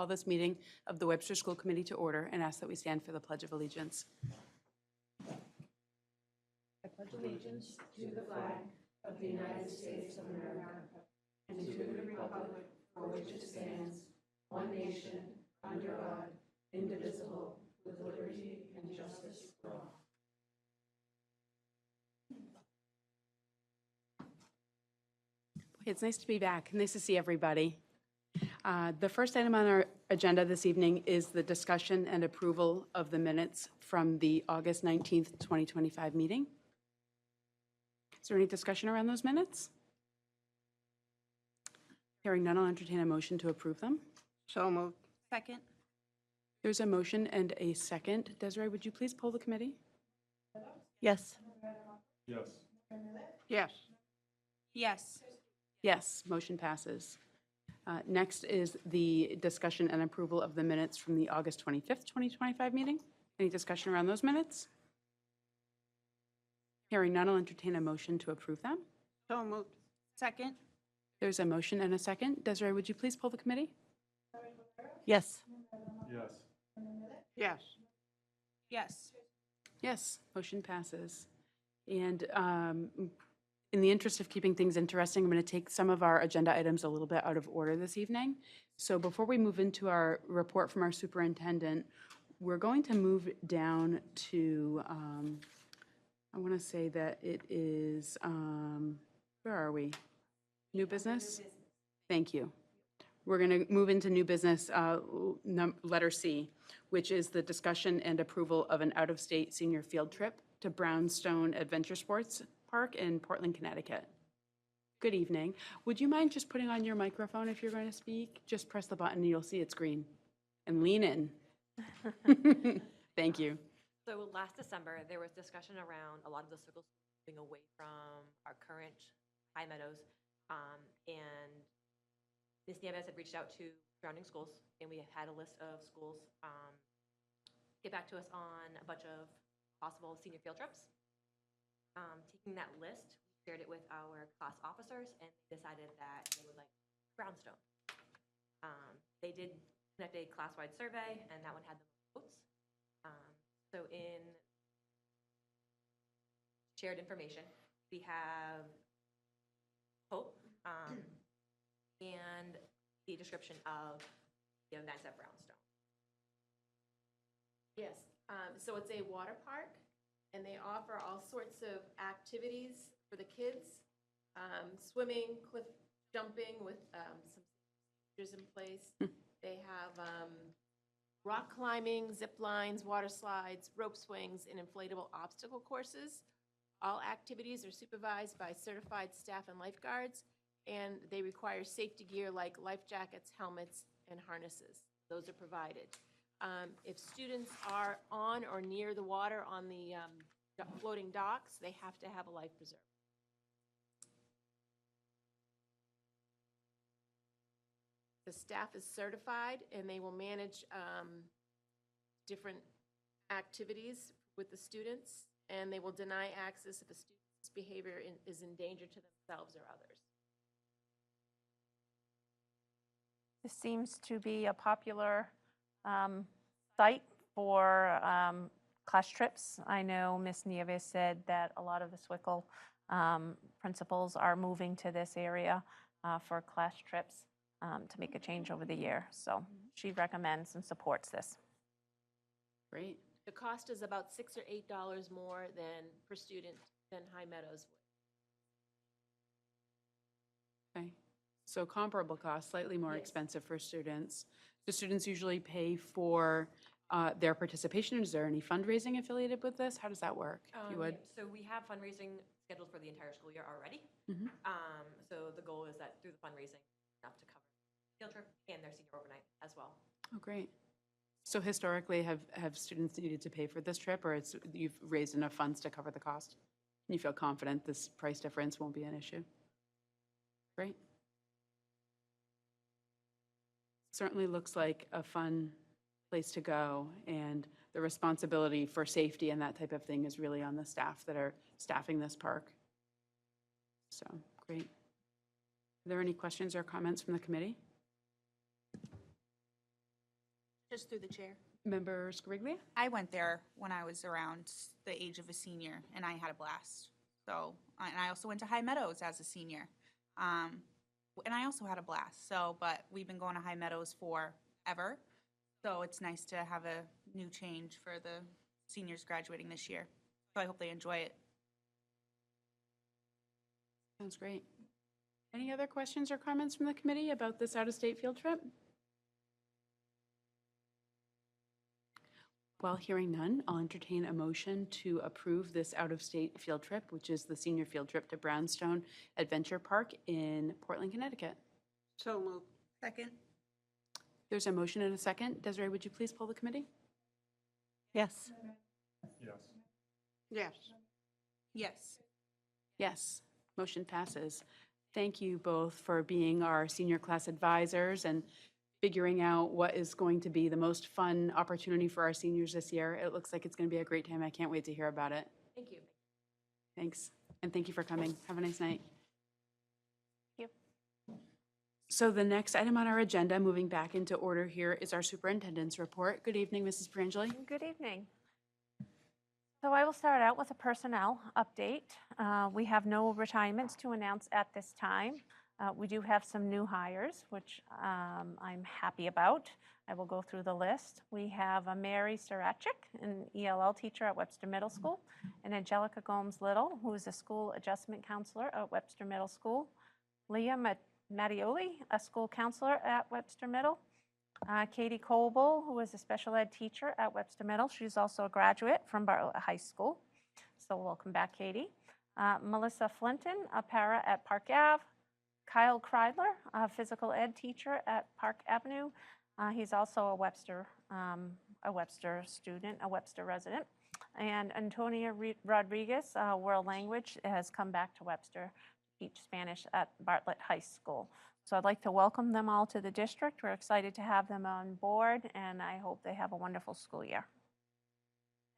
call this meeting of the Webster School Committee to order and ask that we stand for the Pledge of Allegiance. I pledge allegiance to the flag of the United States of America and to the republic for which it stands, one nation, under God, indivisible, with liberty and justice for all. It's nice to be back. Nice to see everybody. The first item on our agenda this evening is the discussion and approval of the minutes from the August 19th, 2025 meeting. Is there any discussion around those minutes? Hearing none, I'll entertain a motion to approve them. So moved. Second. There's a motion and a second. Desiree, would you please poll the committee? Yes. Yes. Yes. Yes. Yes, motion passes. Next is the discussion and approval of the minutes from the August 25th, 2025 meeting. Any discussion around those minutes? Hearing none, I'll entertain a motion to approve them. So moved. Second. There's a motion and a second. Desiree, would you please poll the committee? Yes. Yes. Yes. Yes. Yes, motion passes. And in the interest of keeping things interesting, I'm going to take some of our agenda items a little bit out of order this evening. So before we move into our report from our superintendent, we're going to move down to, I want to say that it is, where are we? New business? Thank you. We're going to move into new business, letter C, which is the discussion and approval of an out-of-state senior field trip to Brownstone Adventure Sports Park in Portland, Connecticut. Good evening. Would you mind just putting on your microphone if you're going to speak? Just press the button and you'll see it's green. And lean in. Thank you. So last December, there was discussion around a lot of the circles moving away from our current High Meadows. And Ms. Nieves had reached out to surrounding schools, and we had a list of schools get back to us on a bunch of possible senior field trips. Taking that list, we shared it with our class officers, and decided that they would like Brownstone. They did conduct a class-wide survey, and that one had the most votes. So in shared information, we have Hope and the description of the events at Brownstone. Yes, so it's a water park, and they offer all sorts of activities for the kids. Swimming, cliff jumping with some procedures in place. They have rock climbing, zip lines, water slides, rope swings, and inflatable obstacle courses. All activities are supervised by certified staff and lifeguards, and they require safety gear like life jackets, helmets, and harnesses. Those are provided. If students are on or near the water on the floating docks, they have to have a life preserver. The staff is certified, and they will manage different activities with the students, and they will deny access if a student's behavior is in danger to themselves or others. This seems to be a popular site for class trips. I know Ms. Nieves said that a lot of the SWCL principals are moving to this area for class trips to make a change over the year. So she recommends and supports this. Great. The cost is about $6 or $8 more than per student than High Meadows would. Okay. So comparable cost, slightly more Yes. expensive for students. Do students usually pay for their participation? Is there any fundraising affiliated with this? How does that work? If you would. So we have fundraising scheduled for the entire school year already. Mhm. So the goal is that through the fundraising, enough to cover the field trip and their senior overnight as well. Oh, great. So historically, have students needed to pay for this trip, or you've raised enough funds to cover the cost? You feel confident this price difference won't be an issue? Great. Certainly looks like a fun place to go, and the responsibility for safety and that type of thing is really on the staff that are staffing this park. So, great. Are there any questions or comments from the committee? Just through the chair. Member Scriglia? I went there when I was around the age of a senior, and I had a blast. So, and I also went to High Meadows as a senior. And I also had a blast. So, but we've been going to High Meadows forever. So it's nice to have a new change for the seniors graduating this year. So I hope they enjoy it. Sounds great. Any other questions or comments from the committee about this out-of-state field trip? While hearing none, I'll entertain a motion to approve this out-of-state field trip, which is the senior field trip to Brownstone Adventure Park in Portland, Connecticut. So moved. Second? There's a motion and a second. Desiree, would you please poll the committee? Yes. Yes. Yes. Yes. Yes, motion passes. Thank you both for being our senior class advisors and figuring out what is going to be the most fun opportunity for our seniors this year. It looks like it's going to be a great time. I can't wait to hear about it. Thank you. Thanks, and thank you for coming. Have a nice night. Thank So the next item on our agenda, moving back into order here, is our superintendent's report. Good evening, Mrs. Perangeli. Good evening. So I will start out with a personnel update. We have no retirements to announce at this time. We do have some new hires, which I'm happy about. I will go through the list. We have a Mary Sarachik, an ELL teacher at Webster Middle School, and Angelica Gomes-Little, who is a school adjustment counselor at Webster Middle School. Leah Mattioli, a school counselor at Webster Middle. Katie Coble, who is a special ed teacher at Webster Middle. She's also a graduate from Bartlett High School. So welcome back, Katie. Melissa Flinton, a para at Park Ave. Kyle Kreidler, a physical ed teacher at Park Avenue. He's also a Webster student, a Webster resident. And Antonia Rodriguez, world language, has come back to Webster to teach Spanish at Bartlett High School. So I'd like to welcome them all to the district. We're excited to have them on board, and I hope they have a wonderful school year.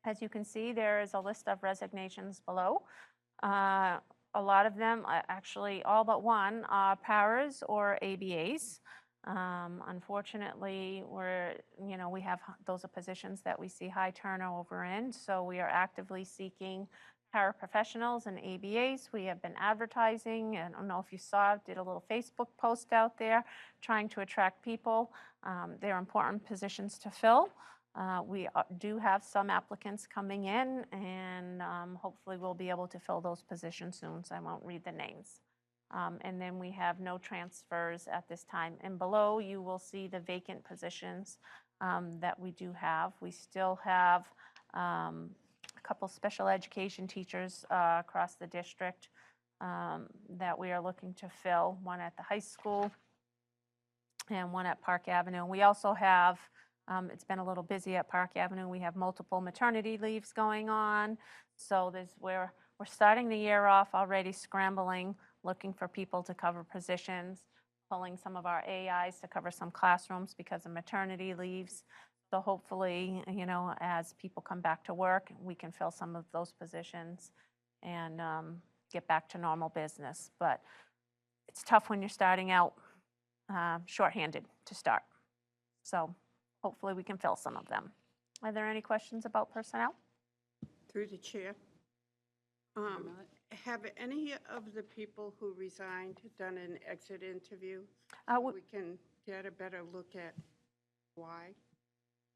As you can see, there is a list of resignations below. A lot of them, actually all but one, are paras or ABAs. Unfortunately, we have those are positions that we see high turnover in, so we are actively seeking paraprofessionals and ABAs. We have been advertising, and I don't know if you saw, did a little Facebook post out there trying to attract people. They're important positions to fill. We do have some applicants coming in, and hopefully we'll be able to fill those positions soon, so I won't read the names. And then we have no transfers at this time. And below, you will see the vacant positions that we do have. We still have a couple special education teachers across the district that we are looking to fill, one at the high school and one at Park Avenue. We also have it's been a little busy at Park Avenue. We have multiple maternity leaves going on. So we're starting the year off already scrambling, looking for people to cover positions, pulling some of our AIs to cover some classrooms because of maternity leaves. So hopefully, as people come back to work, we can fill some of those positions and get back to normal business. But it's tough when you're starting out shorthanded to start. So hopefully we can fill some of them. Are there any questions about personnel? Through the chair. Have any of the people who resigned done an exit interview? We can get a better look at why.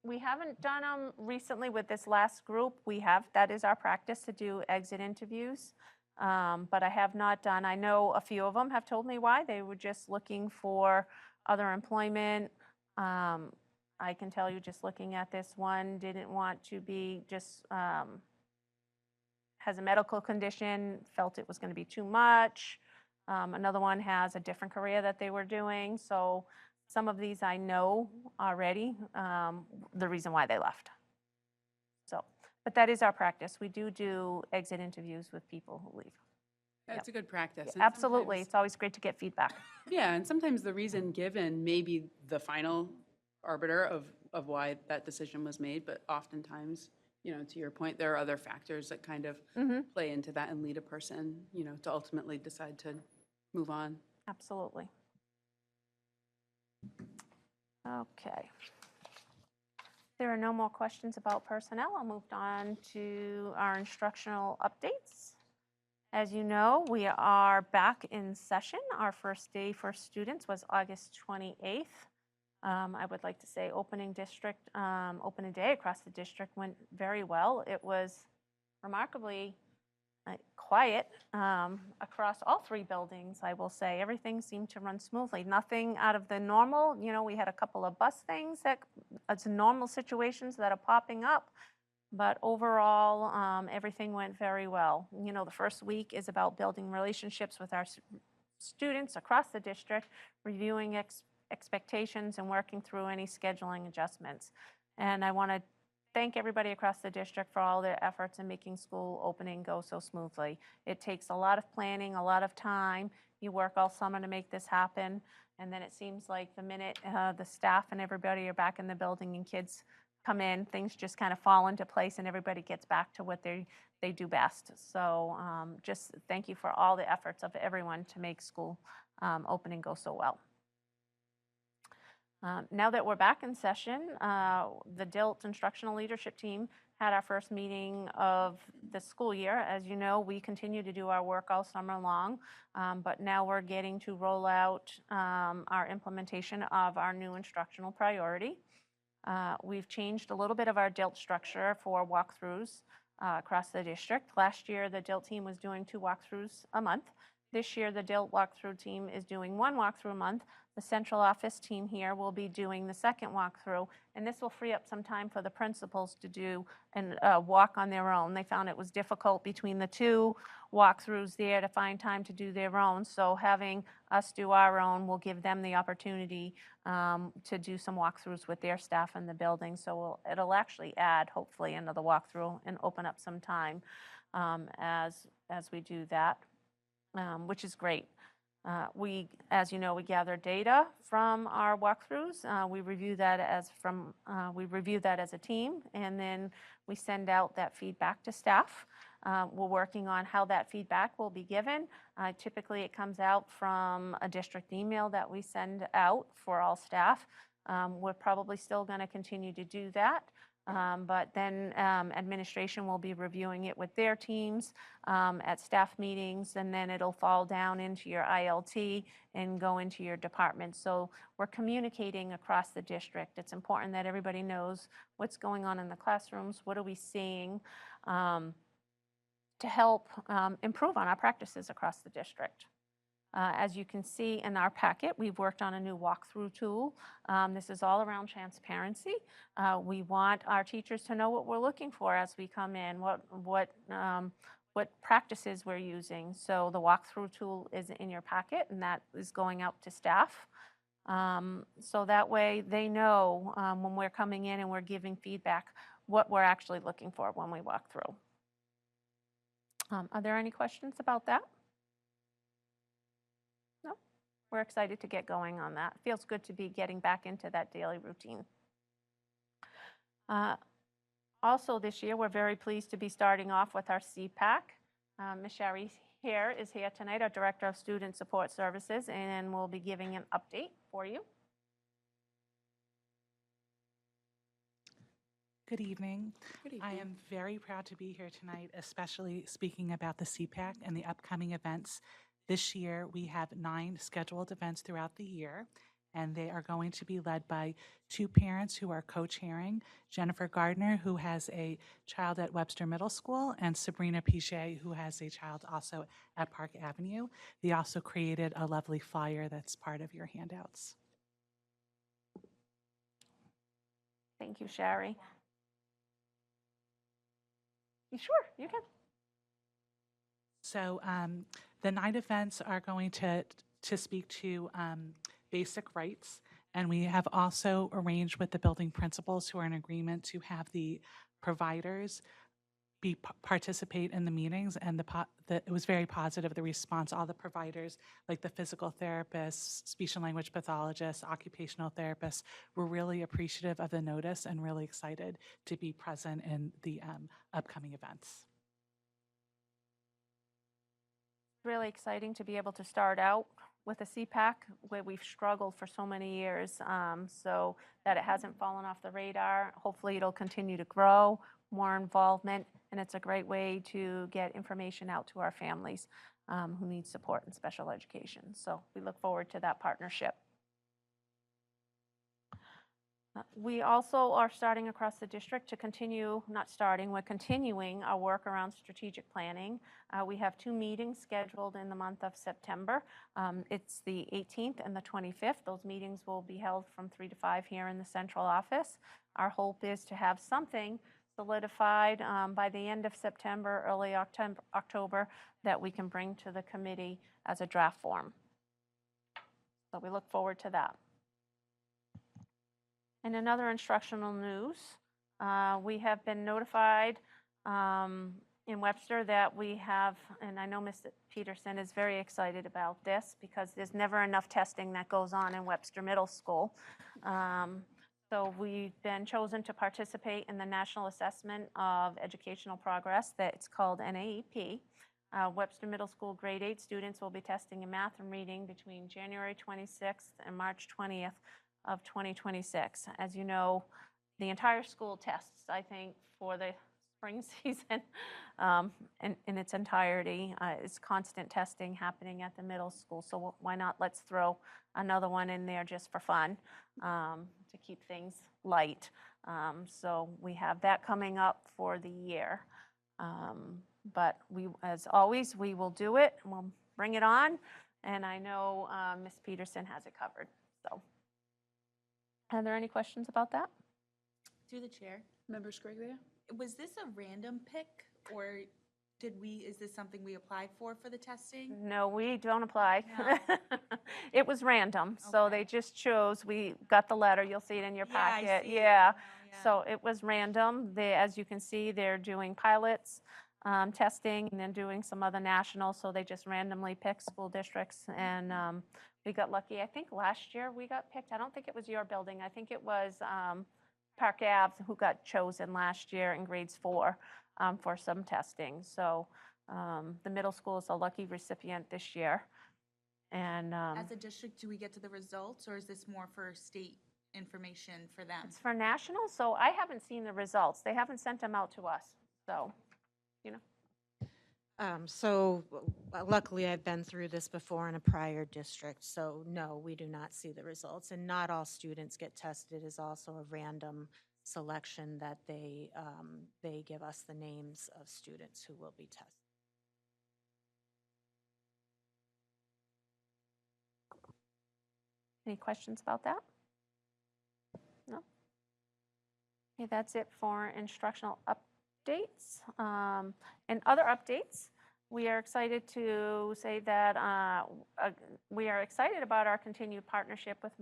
We haven't done them recently with this last group. That is our practice to do exit interviews. But I have not done, I know a few of them have told me why. They were just looking for other employment. I can tell you, just looking at this one, didn't want to be just, has a medical condition, felt it was going to be too much. Another one has a different career that they were doing. So some of these I know already, the reason why they left. So, but that is our practice. We do exit interviews with people who leave. That's a good practice. And Absolutely. sometimes- It's always great to get feedback. Yeah, and sometimes the reason given may be the final arbiter of why that decision was made, but oftentimes, to your point, there are other factors that kind of play into that and lead a person, to ultimately decide to move on. Absolutely. Okay. There are no more questions about personnel. I'll move on to our instructional updates. As you know, we are back in session. Our first day for students was August 28th. I would like to say opening day across the district went very well. It was remarkably quiet across all three buildings, I will say. Everything seemed to run smoothly. Nothing out of the normal. You know, we had a couple of bus things that it's normal situations that are popping up. But overall, everything went very well. You know, the first week is about building relationships with our students across the district, reviewing expectations and working through any scheduling adjustments. And I want to thank everybody across the district for all their efforts in making school opening go so smoothly. It takes a lot of planning, a lot of time. You work all summer to make this happen. And then it seems like the minute the staff and everybody are back in the building and kids come in, things just kind of fall into place and everybody gets back to what they do best. So just thank you for all the efforts of everyone to make school opening go so well. Now that we're back in session, the DILT instructional leadership team had our first meeting of the school year. As you know, we continue to do our work all summer long, but now we're getting to roll out our implementation of our new instructional priority. We've changed a little bit of our DILT structure for walkthroughs across the district. Last year, the DILT team was doing 2 walkthroughs a month. This year, the DILT walkthrough team is doing 1 walkthrough a month. The central office team here will be doing the second walkthrough, and this will free up some time for the principals to do and walk on their own. They found it was difficult between the 2 walkthroughs there to find time to do their own, so having us do our own will give them the opportunity to do some walkthroughs with their staff in the building. So it'll actually add, hopefully, another walkthrough and open up some time as we do that, which is great. As you know, we gather data from our walkthroughs. We review that as a team, and then we send out that feedback to staff. We're working on how that feedback will be given. Typically, it comes out from a district email that we send out for all staff. We're probably still going to continue to do that. But then administration will be reviewing it with their teams at staff meetings, and then it'll fall down into your ILT and go into your department. So we're communicating across the district. It's important that everybody knows what's going on in the classrooms, what are we seeing, to help improve on our practices across the district. As you can see in our packet, we've worked on a new walkthrough tool. This is all around transparency. We want our teachers to know what we're looking for as we come in, what practices we're using. So the walkthrough tool is in your packet, and that is going out to staff. So that way they know when we're coming in and we're giving feedback what we're actually looking for when we walk through. Are there any questions about that? No? We're excited to get going on that. It feels good to be getting back into that daily routine. Also this year, we're very pleased to be starting off with our CPAC. Ms. Shari here is here tonight, our Director of Student Support Services, and we'll be giving an update for you. Good evening. Good evening. I am very proud to be here tonight, especially speaking about the CPAC and the upcoming events. This year, we have 9 scheduled events throughout the year, and they are going to be led by 2 parents who are co-chairing, Jennifer Gardner, who has a child at Webster Middle School, and Sabrina Pichet, who has a child also at Park Avenue. They also created a lovely flyer that's part of your handouts. Thank you, Shari. Sure, you can. So the 9 events are going to speak to basic rights, and we have also arranged with the building principals who are in agreement to have the providers participate in the meetings, and it was very positive, the response. All the providers, like the physical therapists, speech and language pathologists, occupational therapists, were really appreciative of the notice and really excited to be present in the upcoming events. Really exciting to be able to start out with a CPAC where we've struggled for so many years, so that it hasn't fallen off the radar. Hopefully it'll continue to grow, more involvement, and it's a great way to get information out to our families who need support in special education. So we look forward to that partnership. We also are starting across the district to continue, not starting, we're continuing our work around strategic planning. We have 2 meetings scheduled in the month of September. It's the 18th and the 25th. Those meetings will be held from 3 to 5 here in the central office. Our hope is to have something solidified by the end of September, early October, that we can bring to the committee as a draft form. So we look forward to that. And another instructional news, we have been notified in Webster that we have, and I know Ms. Peterson is very excited about this because there's never enough testing that goes on in Webster Middle School. So we've been chosen to participate in the National Assessment of Educational Progress, that it's called NAEP. Webster Middle School grade 8 students will be testing in math and reading between January 26th and March 20th of 2026. As you know, the entire school tests, I think, for the spring season in its entirety. Is constant testing happening at the middle school, so why not let's throw another one in there just for fun to keep things light. So we have that coming up for the year. But we, as always, we will do it, and we'll bring it on, and I know Ms. Peterson has it covered. So, are there any questions about that? Through the chair, Member Scriglia? was this a random pick, or is this something we applied for the testing? No, we don't apply. No. It was random, so Okay. they just chose. We got the letter. You'll see it in your Yeah, I packet. see it. Yeah. Yeah. So it was random. They, as you can see, they're doing pilots, testing, and then doing some other nationals. So they just randomly pick school districts, and we got lucky. I think last year we got picked. I don't think it was your building. I think it was Park Ave who got chosen last year in grades 4 for some testing. So the middle school is a lucky recipient this year. And As a district, do we get to the results, or is this more for state information for them? it's for national, so I haven't seen the results. They haven't sent them out to us. So, you know. Luckily, I've been through this before in a prior district, so no, we do not see the results. And not all students get tested. It is also a random selection that they give us the names of students who will be tested. Any questions about that? No? Okay, that's it for instructional updates. And other updates, we are excited to say that we are excited about our continued partnership with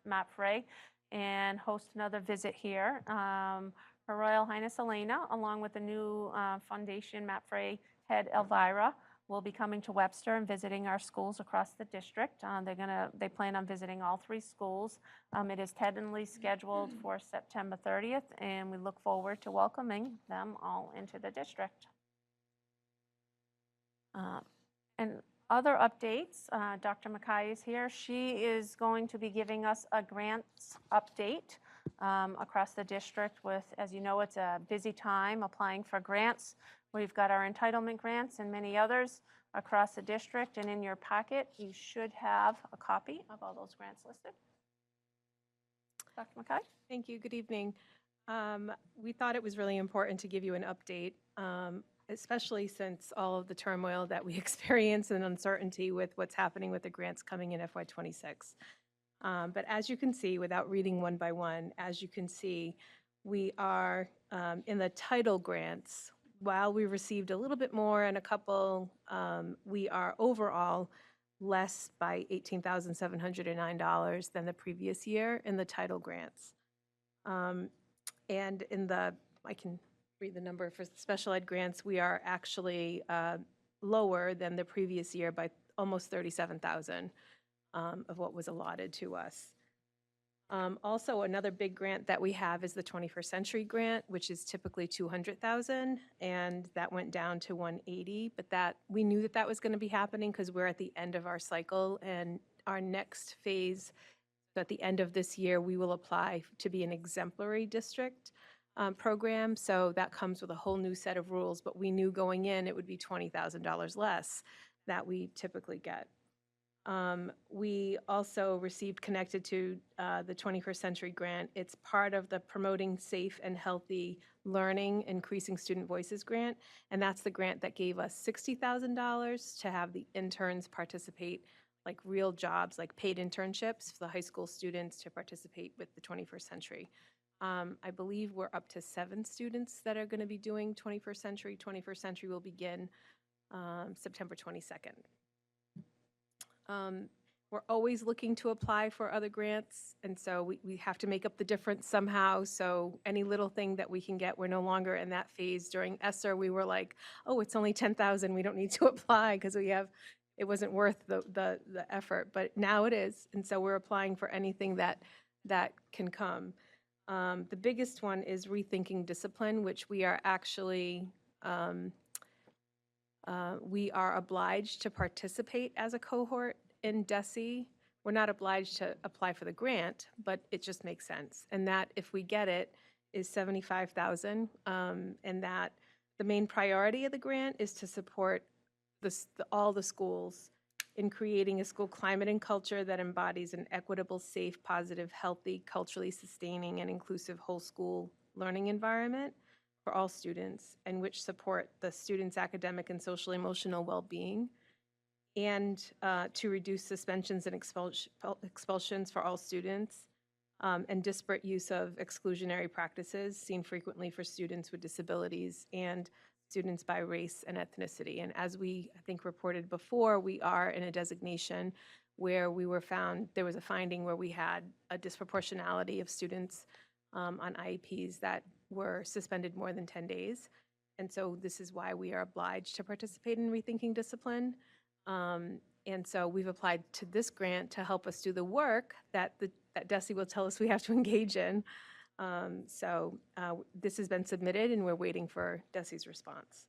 MAPFRE and host another visit here. Her Royal Highness Elena, along with the new Foundation MAPFRE head Elvira, will be coming to Webster and visiting our schools across the district. They plan on visiting all 3 schools. It is tentatively scheduled for September 30th, and we look forward to welcoming them all into the district. And other updates, Dr. Mackay is here. She is going to be giving us a grants update across the district with, as you know, it's a busy time applying for grants. We've got our entitlement grants and many others across the district, and in your packet, you should have a copy of all those grants listed. Dr. Mackay? Thank you. Good evening. We thought it was really important to give you an update, especially since all of the turmoil that we experience and uncertainty with what's happening with the grants coming in FY26. But as you can see, without reading one by one, as you can see, we are in the title grants. While we received a little bit more and a couple, we are overall less by $18,709 than the previous year in the title grants. And in the, I can read the number for special ed grants, we are actually lower than the previous year by almost $37,000 of what was allotted to us. Also, another big grant that we have is the 21st Century Grant, which is typically $200,000, and that went down to $180,000. But that we knew that was going to be happening because we're at the end of our cycle, and our next phase, so at the end of this year, we will apply to be an exemplary district program. So that comes with a whole new set of rules, but we knew going in it would be $20,000 less that we typically get. We also received connected to the 21st Century Grant. It's part of the Promoting Safe and Healthy Learning, Increasing Student Voices grant, and that's the grant that gave us $60,000 to have the interns participate, like real jobs, like paid internships for the high school students to participate with the 21st Century. I believe we're up to 7 students that are going to be doing 21st Century. 21st Century will begin September 22nd. We're always looking to apply for other grants, and so we have to make up the difference somehow. So any little thing that we can get, we're no longer in that phase. During ESSER, we were like, oh, it's only 10,000, we don't need to apply because it wasn't worth the effort, but now it is, and so we're applying for anything that can come. The biggest one is rethinking discipline, which we are actually we are obliged to participate as a cohort in DESE. We're not obliged to apply for the grant, but it just makes sense. And that, if we get it, is $75,000, and that the main priority of the grant is to support all the schools in creating a school climate and culture that embodies an equitable, safe, positive, healthy, culturally sustaining, and inclusive whole school learning environment for all students, and which support the students' academic and social emotional well-being, and to reduce suspensions and expulsions for all students, and disparate use of exclusionary practices seen frequently for students with disabilities and students by race and ethnicity. And as we, I think, reported before, we are in a designation where there was a finding where we had a disproportionality of students on IEPs that were suspended more than 10 days. And so this is why we are obliged to participate in rethinking discipline. And so we've applied to this grant to help us do the work that DESE will tell us we have to engage in. This has been submitted and we're waiting for DESE's response.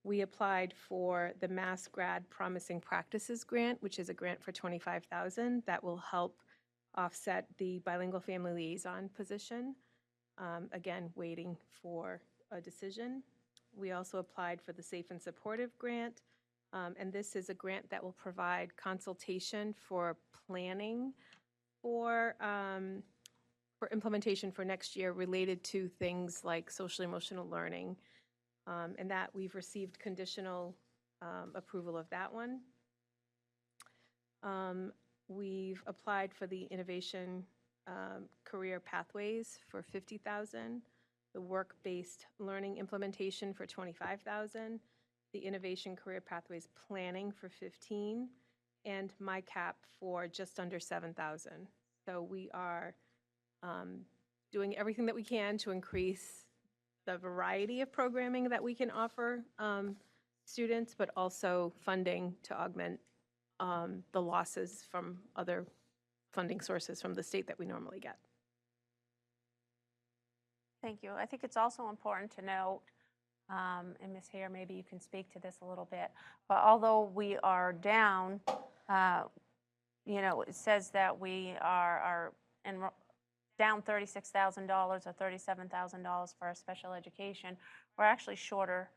We applied for the Mass Grad Promising Practices Grant, which is a grant for $25,000 that will help offset the bilingual family liaison position. Again, waiting for a decision. We also applied for the Safe and Supportive Grant, and this is a grant that will provide consultation for planning for implementation for next year related to things like social emotional learning, and that we've received conditional approval of that one. We've applied for the Innovation Career Pathways for $50,000, the Work-Based Learning Implementation for $25,000, the Innovation Career Pathways Planning for $15,000, and MyCap for just under $7,000. So we are doing everything that we can to increase the variety of programming that we can offer students, but also funding to augment the losses from other funding sources from the state that we normally get. Thank you. I think it's also important to note, and Ms. Hare, maybe you can speak to this a little bit, but although we are down, it says that we are down $36,000 or $37,000 for our special education. We're actually shorter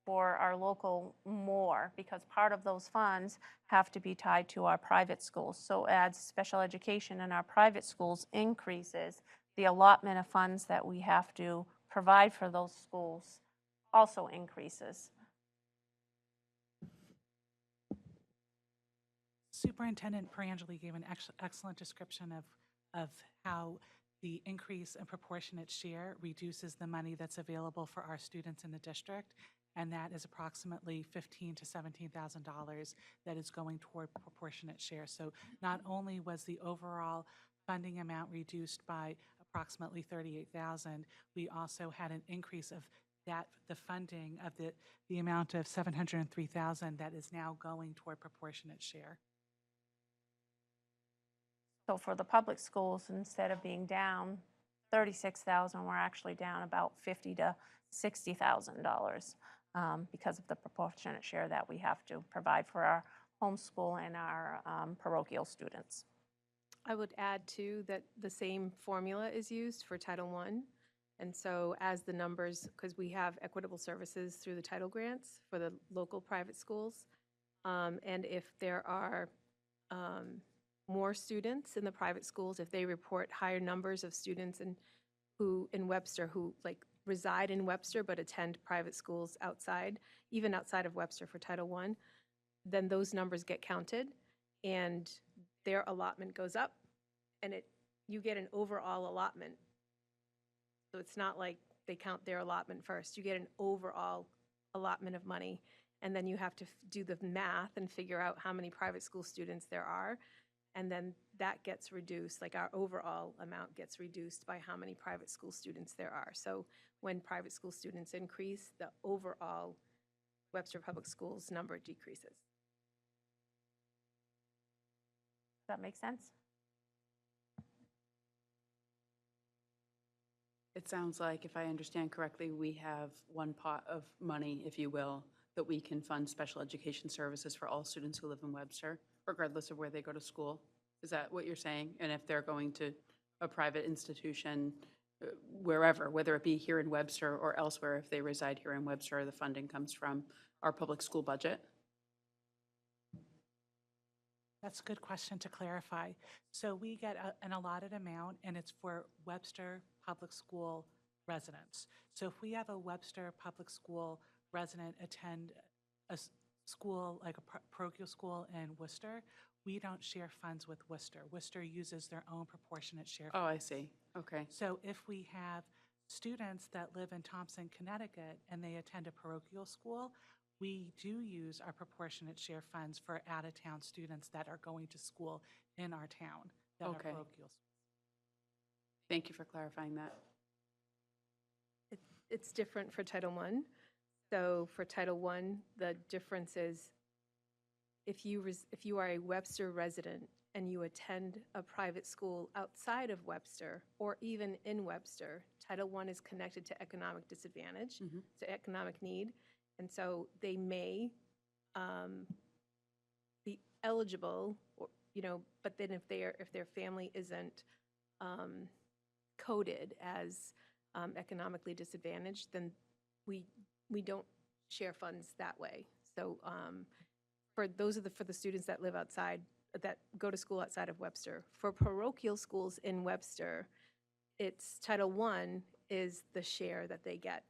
for our local more, because part of those funds have to be tied to our private schools. So as special education in our private schools increases, the allotment of funds that we have to provide for those schools also increases. Superintendent Perangeli gave an excellent description of how the increase in proportionate share reduces the money that's available for our students in the district, and that is approximately $15,000 to $17,000 that is going toward proportionate share. So not only was the overall funding amount reduced by approximately $38,000, we also had an increase of the funding of the amount of $703,000 that is now going toward proportionate share. So for the public schools, instead of being down $36,000, we're actually down about $50,000 to $60,000 because of the proportionate share that we have to provide for our homeschool and our parochial students. I would add too that the same formula is used for Title I. And so as the numbers, because we have equitable services through the title grants for the local private schools. And if there are more students in the private schools, if they report higher numbers of students in Webster who like reside in Webster but attend private schools outside, even outside of Webster for Title I, then those numbers get counted and their allotment goes up and you get an overall allotment. So it's not like they count their allotment first. You get an overall allotment of money, and then you have to do the math and figure out how many private school students there are, and then that gets reduced, like our overall amount gets reduced by how many private school students there are. So when private school students increase, the overall Webster Public Schools number decreases. Does that make sense? It sounds like, if I understand correctly, we have one pot of money, if you will, that we can fund special education services for all students who live in Webster, regardless of where they go to school. Is that what you're saying? And if they're going to a private institution, wherever, whether it be here in Webster or elsewhere, if they reside here in Webster, the funding comes from our public school budget? That's a good question to clarify. So we get an allotted amount, and it's for Webster Public School residents. So if we have a Webster Public School resident attend a school, like a parochial school in Worcester, we don't share funds with Worcester. Worcester uses their own proportionate share. Oh, I see. Okay. So if we have students that live in Thompson, Connecticut, and they attend a parochial school, we do use our proportionate share funds for out-of-town students that are going to school in our town that Okay. are parochial. Thank you for clarifying that. It's different for Title I. So for Title I, the difference is if you are a Webster resident and you attend a private school outside of Webster or even in Webster, Title I is connected to economic disadvantage, to economic need. And so they may be eligible, or, but then if their family isn't coded as economically disadvantaged, then we don't share funds that way. So for the students that live outside, that go to school outside of Webster. For parochial schools in Webster, it's Title I is the share that they get.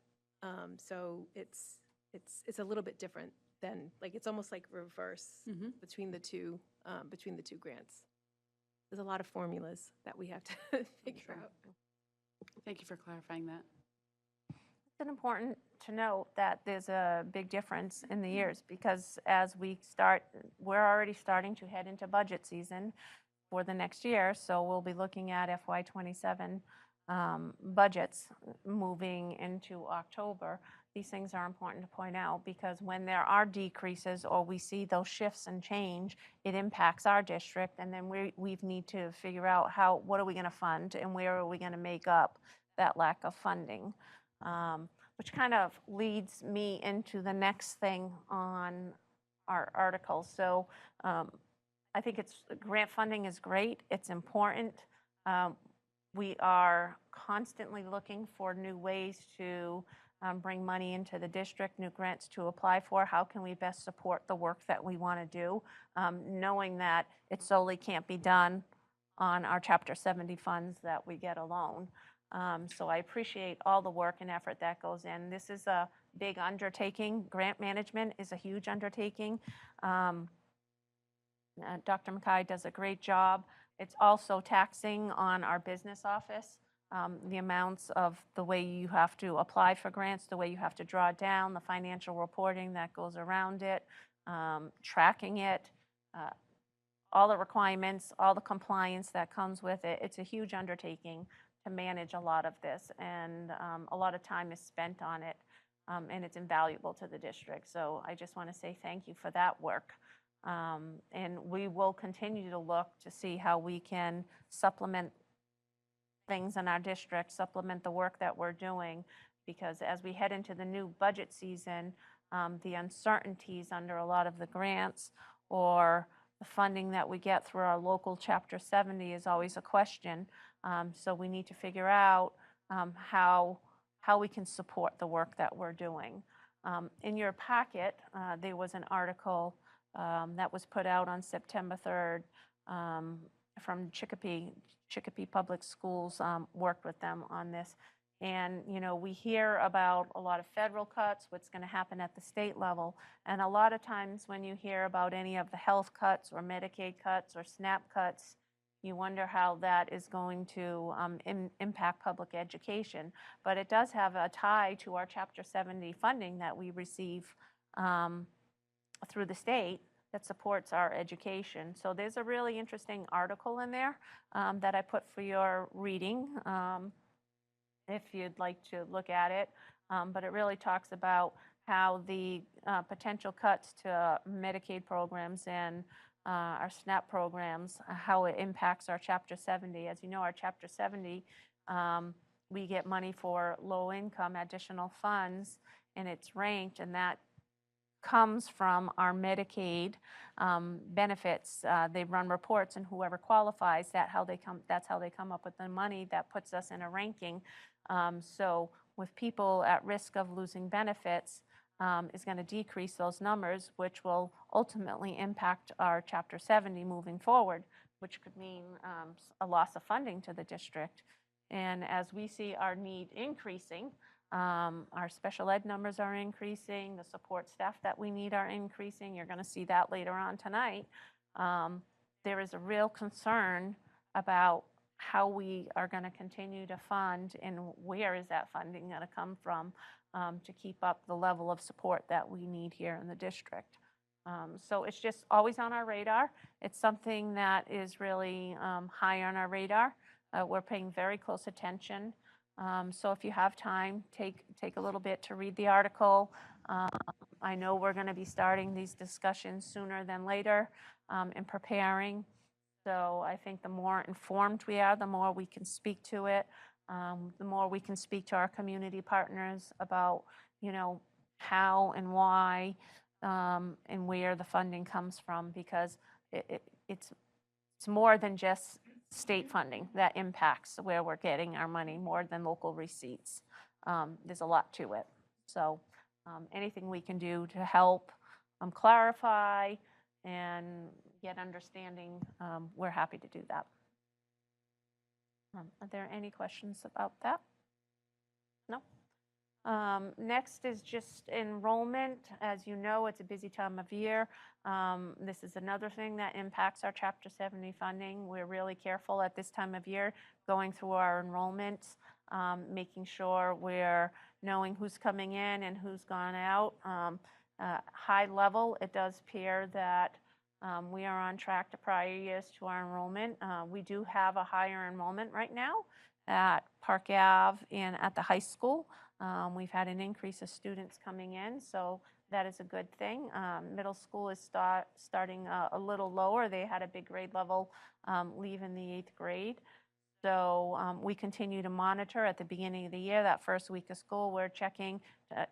So it's a little bit different than, like, it's almost like reverse between the two grants. There's a lot of formulas that we have to figure out. Thank you for clarifying that. It's important to note that there's a big difference in the years because as we're already starting to head into budget season for the next year, so we'll be looking at FY27 budgets moving into October. These things are important to point out because when there are decreases or we see those shifts and change, it impacts our district, and then we need to figure out what are we going to fund and where are we going to make up that lack of funding. Which kind of leads me into the next thing on our article. So I think grant funding is great. It's important. We are constantly looking for new ways to bring money into the district, new grants to apply for. How can we best support the work that we want to do, knowing that it solely can't be done on our Chapter 70 funds that we get alone. So I appreciate all the work and effort that goes in. This is a big undertaking. Grant management is a huge undertaking. Dr. McKay does a great job. It's also taxing on our business office. The amounts of the way you have to apply for grants, the way you have to draw down, the financial reporting that goes around it, tracking it, all the requirements, all the compliance that comes with it. It's a huge undertaking to manage a lot of this, and a lot of time is spent on it, and it's invaluable to the district. So I just want to say thank you for that work. And we will continue to look to see how we can supplement things in our district, supplement the work that we're doing, because as we head into the new budget season, the uncertainties under a lot of the grants or the funding that we get through our local Chapter 70 is always a question. So we need to figure out how we can support the work that we're doing. In your packet, there was an article that was put out on September 3rd from Chicopee Public Schools, worked with them on this. And, you know, we hear about a lot of federal cuts, what's going to happen at the state level. And a lot of times when you hear about any of the health cuts or Medicaid cuts or SNAP cuts, you wonder how that is going to impact public education. But it does have a tie to our Chapter 70 funding that we receive through the state that supports our education. So there's a really interesting article in there that I put for your reading, if you'd like to look at it. But it really talks about how the potential cuts to Medicaid programs and our SNAP programs, how it impacts our Chapter 70. As you know, our Chapter 70, we get money for low-income additional funds, and it's ranked, and that comes from our Medicaid benefits. They run reports, and whoever qualifies, that's how they come up with the money that puts us in a ranking. So with people at risk of losing benefits, is going to decrease those numbers, which will ultimately impact our Chapter 70 moving forward, which could mean a loss of funding to the district. And as we see our need increasing, our special ed numbers are increasing, the support staff that we need are increasing. You're going to see that later on tonight. There is a real concern about how we are going to continue to fund and where is that funding going to come from to keep up the level of support that we need here in the district. So it's just always on our radar. It's something that is really high on our radar. We're paying very close attention. So if you have time, take a little bit to read the article. I know we're going to be starting these discussions sooner than later in preparing. So I think the more informed we are, the more we can speak to it, the more we can speak to our community partners about, you know, how and why and where the funding comes from, because it's more than just state funding that impacts where we're getting our money, more than local receipts. There's a lot to it. So anything we can do to help clarify and get understanding, we're happy to do that. Are there any questions about that? No? Next is just enrollment. As you know, it's a busy time of year. This is another thing that impacts our Chapter 70 funding. We're really careful at this time of year going through our enrollments, making sure we're knowing who's coming in and who's gone out. High level, it does appear that we are on track to prior years to our enrollment. We do have a higher enrollment right now at Park Ave and at the high school. We've had an increase of students coming in, so that is a good thing. Middle school is starting a little lower. They had a big grade level leave in the 8th grade. So we continue to monitor at the beginning of the year, that first week of school, we're checking,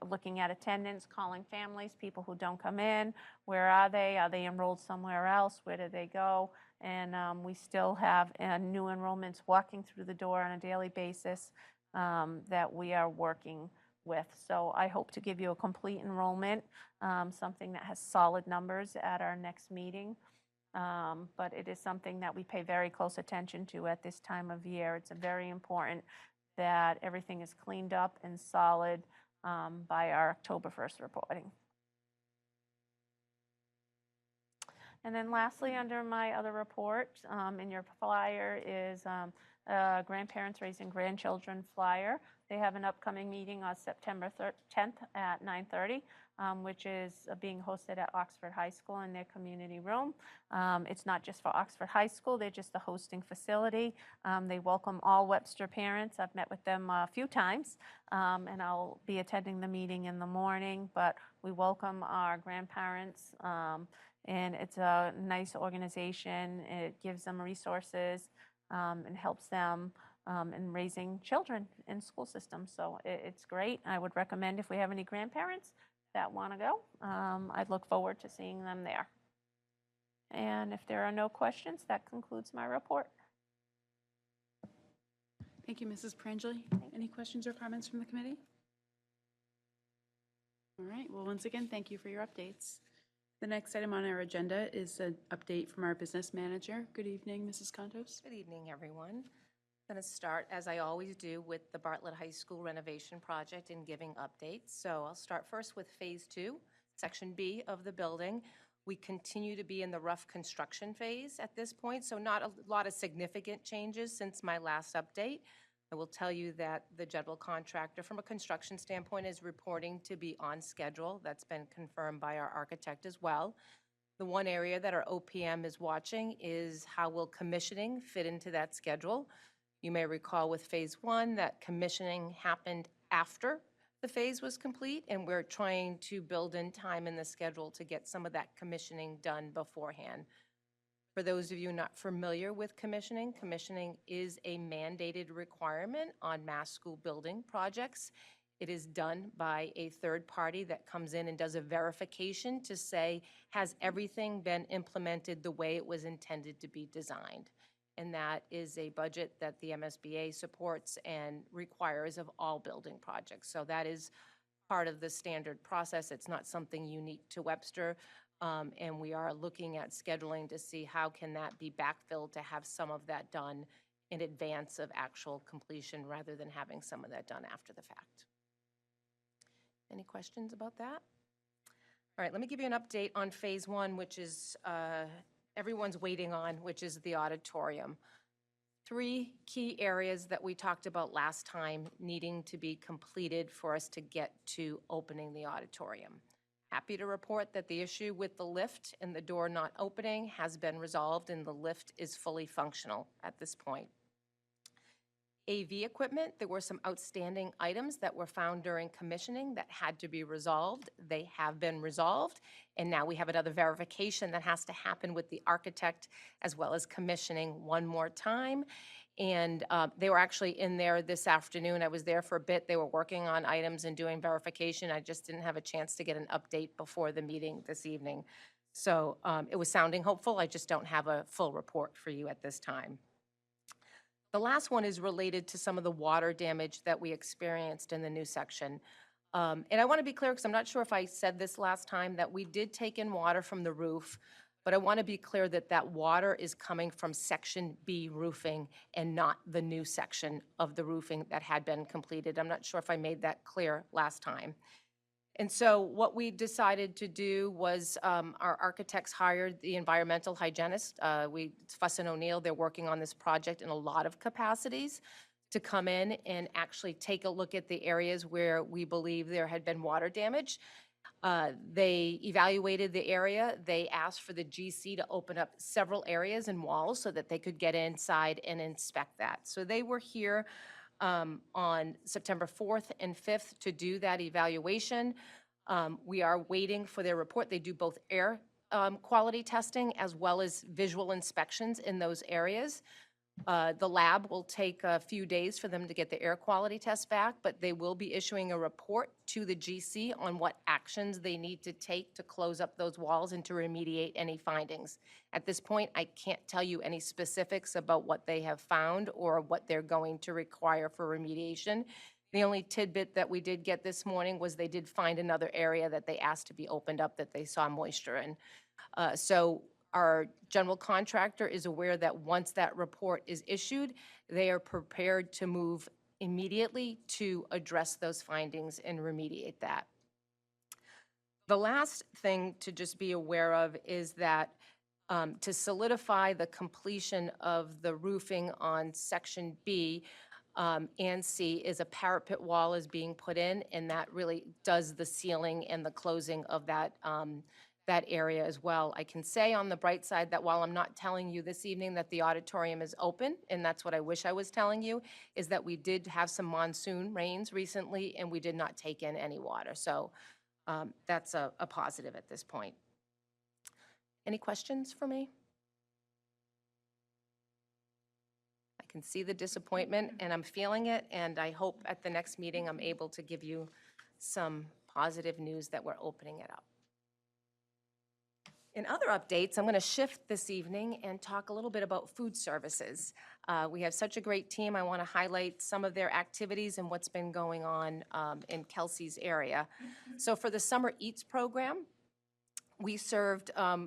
looking at attendance, calling families, people who don't come in. Where are they? Are they enrolled somewhere else? Where did they go? And we still have new enrollments walking through the door on a daily basis that we are working with. So I hope to give you a complete enrollment, something that has solid numbers at our next meeting. But it is something that we pay very close attention to at this time of year. It's very important that everything is cleaned up and solid by our October 1st reporting. And then lastly, under my other report in your flyer is Grandparents Raising Grandchildren flyer. They have an upcoming meeting on September 10th at 9:30, which is being hosted at Oxford High School in their community room. It's not just for Oxford High School, they're just the hosting facility. They welcome all Webster parents. I've met with them a few times, and I'll be attending the meeting in the morning, but we welcome our grandparents, and it's a nice organization. It gives them resources and helps them in raising children in school systems. So it's great. I would recommend if we have any grandparents that want to go, I'd look forward to seeing them there. And if there are no questions, that concludes my report. Thank you, Mrs. Perangeli. Any questions or comments from the committee? All right, well, once again, thank you for your updates. The next item on our agenda is an update from our business manager. Good evening, Mrs. Contos. Good evening, everyone. I'm going to start, as I always do, with the Bartlett High School renovation project and giving updates. So I'll start first with Phase 2, Section B of the building. We continue to be in the rough construction phase at this point, so not a lot of significant changes since my last update. I will tell you that the general contractor, from a construction standpoint, is reporting to be on schedule. That's been confirmed by our architect as well. The one area that our OPM is watching is how will commissioning fit into that schedule. You may recall with Phase 1 that commissioning happened after the phase was complete, and we're trying to build in time in the schedule to get some of that commissioning done beforehand. For those of you not familiar with commissioning, commissioning is a mandated requirement on mass school building projects. It is done by a third party that comes in and does a verification to say, has everything been implemented the way it was intended to be designed? And that is a budget that the MSBA supports and requires of all building projects. So that is part of the standard process. It's not something unique to Webster. And we are looking at scheduling to see how can that be backfilled to have some of that done in advance of actual completion rather than having some of that done after the fact. Any questions about that? All right, let me give you an update on Phase 1, which is everyone's waiting on, which is the auditorium. 3 key areas that we talked about last time needing to be completed for us to get to opening the auditorium. Happy to report that the issue with the lift and the door not opening has been resolved and the lift is fully functional at this point. AV equipment, there were some outstanding items that were found during commissioning that had to be resolved. They have been resolved, and now we have another verification that has to happen with the architect as well as commissioning one more time. And they were actually in there this afternoon. I was there for a bit. They were working on items and doing verification. I just didn't have a chance to get an update before the meeting this evening. So it was sounding hopeful. I just don't have a full report for you at this time. The last one is related to some of the water damage that we experienced in the new section. And I want to be clear, because I'm not sure if I said this last time, that we did take in water from the roof, but I want to be clear that that water is coming from Section B roofing and not the new section of the roofing that had been completed. I'm not sure if I made that clear last time. And so what we decided to do was our architects hired the environmental hygienist. Fuss and O'Neill, they're working on this project in a lot of capacities to come in and actually take a look at the areas where we believe there had been water damage. They evaluated the area. They asked for the GC to open up several areas and walls so that they could get inside and inspect that. So they were here on September 4th and 5th to do that evaluation. We are waiting for their report. They do both air quality testing as well as visual inspections in those areas. The lab will take a few days for them to get the air quality test back, but they will be issuing a report to the GC on what actions they need to take to close up those walls and to remediate any findings. At this point, I can't tell you any specifics about what they have found or what they're going to require for remediation. The only tidbit that we did get this morning was they did find another area that they asked to be opened up that they saw moisture in. So our general contractor is aware that once that report is issued, they are prepared to move immediately to address those findings and remediate that. The last thing to just be aware of is that to solidify the completion of the roofing on Section B and C is a parapet wall is being put in, and that really does the sealing and the closing of that that area as well. I can say on the bright side that while I'm not telling you this evening that the auditorium is open, and that's what I wish I was telling you, is that we did have some monsoon rains recently and we did not take in any water. So that's a positive at this point. Any questions for me? I can see the disappointment and I'm feeling it, and I hope at the next meeting I'm able to give you some positive news that we're opening it up. In other updates, I'm going to shift this evening and talk a little bit about food services. We have such a great team. I want to highlight some of their activities and what's been going on in Kelsey's area. So for the Summer Eats program, we served a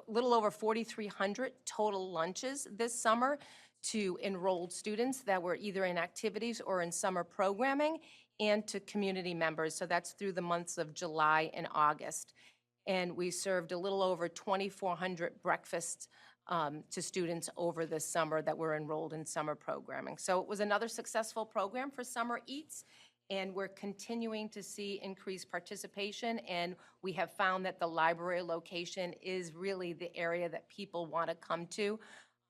little over 4,300 total lunches this summer to enrolled students that were either in activities or in summer programming, and to community members. So that's through the months of July and August. And we served a little over 2,400 breakfasts to students over the summer that were enrolled in summer programming. So it was another successful program for Summer Eats, and we're continuing to see increased participation, and we have found that the library location is really the area that people want to come to,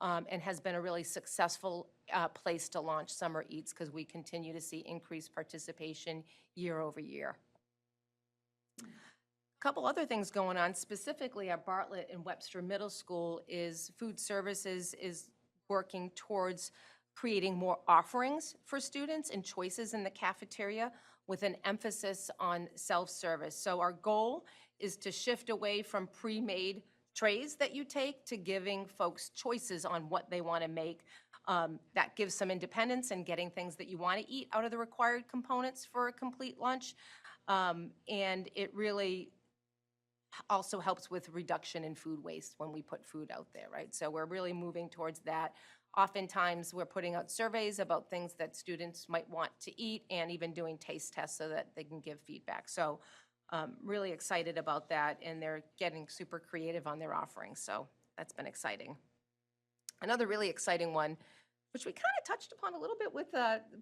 and has been a really successful place to launch Summer Eats, because we continue to see increased participation year over year. Couple other things going on, specifically at Bartlett and Webster Middle School, is food services is working towards creating more offerings for students and choices in the cafeteria with an emphasis on self-service. So our goal is to shift away from pre-made trays that you take to giving folks choices on what they want to make. That gives some independence in getting things that you want to eat out of the required components for a complete lunch. And it really also helps with reduction in food waste when we put food out there, right? So we're really moving towards that. Oftentimes, we're putting out surveys about things that students might want to eat, and even doing taste tests so that they can give feedback. So really excited about that, and they're getting super creative on their offerings, so that's been exciting. Another really exciting one, which we kind of touched upon a little bit with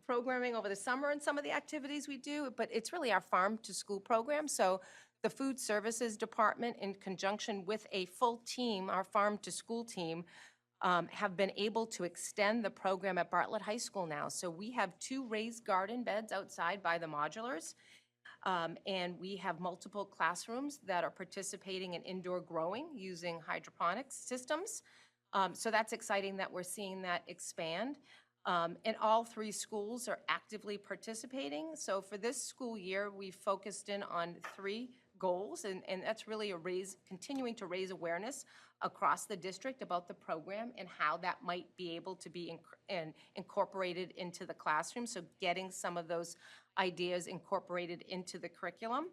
programming over the summer and some of the activities we do, but it's really our farm to school program. So the food services department, in conjunction with a full team, our farm to school team, have been able to extend the program at Bartlett High School now. So we have 2 raised garden beds outside by the modulars, and we have multiple classrooms that are participating in indoor growing using hydroponics systems. So that's exciting that we're seeing that expand. And all 3 schools are actively participating. So for this school year, we focused in on 3 goals, and that's really continuing to raise awareness across the district about the program and how that might be able to be incorporated into the classroom. So getting some of those ideas incorporated into the curriculum,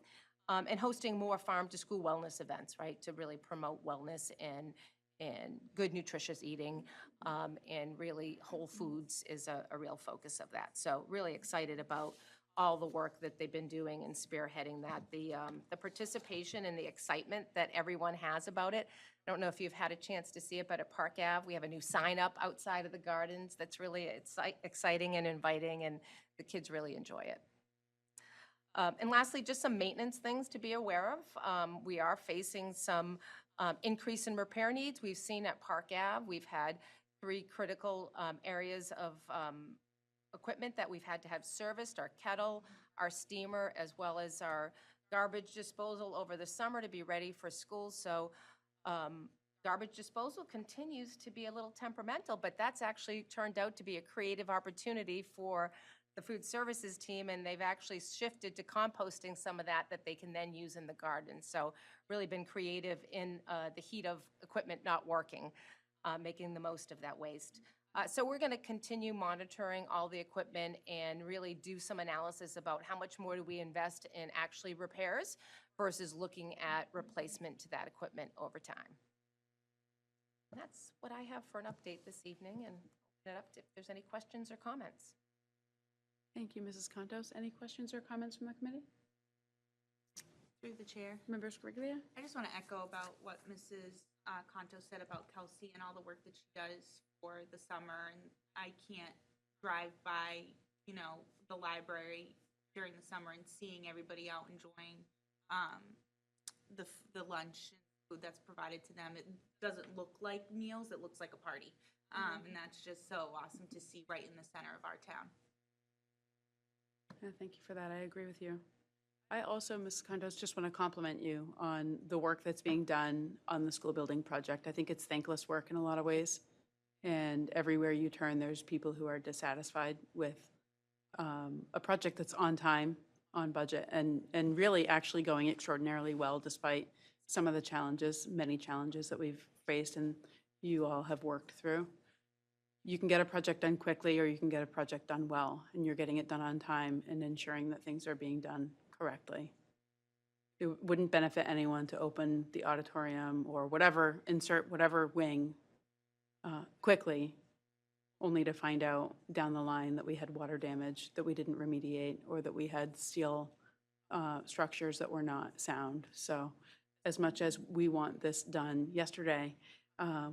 and hosting more farm to school wellness events, right, to really promote wellness and good nutritious eating, and really whole foods is a real focus of that. So really excited about all the work that they've been doing and spearheading that. The participation and the excitement that everyone has about it. I don't know if you've had a chance to see it, but at Park Ave, we have a new sign up outside of the gardens that's really exciting and inviting, and the kids really enjoy it. And lastly, just some maintenance things to be aware of. We are facing some increase in repair needs. We've seen at Park Ave, we've had 3 critical areas of equipment that we've had to have serviced: our kettle, our steamer, as well as our garbage disposal over the summer to be ready for school. So garbage disposal continues to be a little temperamental, but that's actually turned out to be a creative opportunity for the food services team, and they've actually shifted to composting some of that they can then use in the garden. So really been creative in the heat of equipment not working, making the most of that waste. So we're going to continue monitoring all the equipment and really do some analysis about how much more do we invest in actually repairs versus looking at replacement to that equipment over time. And that's what I have for an update this evening, and open it up if there's any questions or comments. Thank you, Mrs. Contos. Any questions or comments from the committee? Through the chair. Member Scriglia? I just want to echo about what Mrs. Conto said about Kelsey and all the work that she does for the summer. And I can't drive by, the library during the summer and seeing everybody out enjoying the lunch and food that's provided to them. It doesn't look like meals; it looks like a party, and that's just so awesome to see right in the center of our town. Thank you for that. I agree with you. I also, Ms. Condos, just want to compliment you on the work that's being done on the school building project. I think it's thankless work in a lot of ways. And everywhere you turn, there's people who are dissatisfied with a project that's on time, on budget, and really actually going extraordinarily well despite some of the challenges, many challenges that we've faced and you all have worked through. You can get a project done quickly or you can get a project done well, and you're getting it done on time and ensuring that things are being done correctly. It wouldn't benefit anyone to open the auditorium or whatever, insert whatever wing quickly, only to find out down the line that we had water damage that we didn't remediate, or that we had steel structures that were not sound. So as much as we want this done yesterday,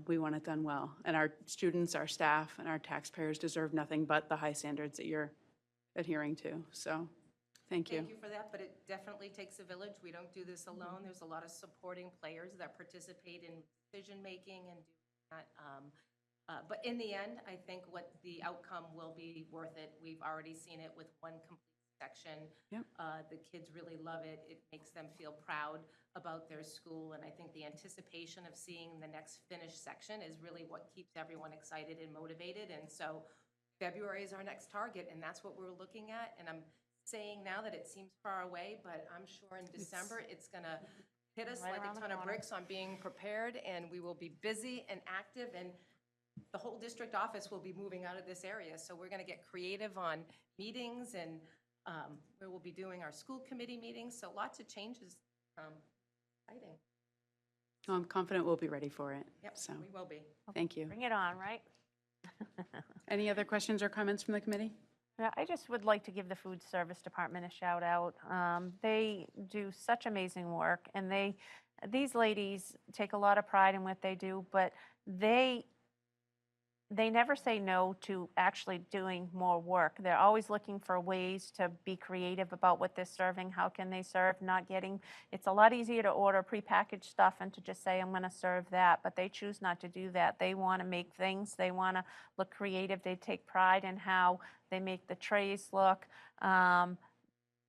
we want it done well. And our students, our staff, and our taxpayers deserve nothing but the high standards that you're adhering to. So thank you. Thank you for that, but it definitely takes a village. We don't do this alone. There's a lot of supporting players that participate in decision-making and do that. But in the end, I think what the outcome will be worth it. We've already seen it with one complete section. Yep. The kids really love it. It makes them feel proud about their school, and I think the anticipation of seeing the next finished section is really what keeps everyone excited and motivated. And so February is our next target, and that's what we're looking at. And I'm saying now that it seems far away, but I'm sure in December it's gonna hit us Right like around a the ton of corner. bricks on being prepared, and we will be busy and active, and the whole district office will be moving out of this area. So we're gonna get creative on meetings, and we will be doing our school committee meetings, so lots of changes. Exciting. I'm confident we'll be ready for it. Yep, So we will be. thank you. Bring it on, right? Any other questions or comments from the committee? Yeah, I just would like to give the food service department a shout out. They do such amazing work, and these ladies take a lot of pride in what they do, but they never say no to actually doing more work. They're always looking for ways to be creative about what they're serving. How can they serve? It's a lot easier to order prepackaged stuff and to just say, I'm going to serve that, but they choose not to do that. They want to make things. They want to look creative. They take pride in how they make the trays look.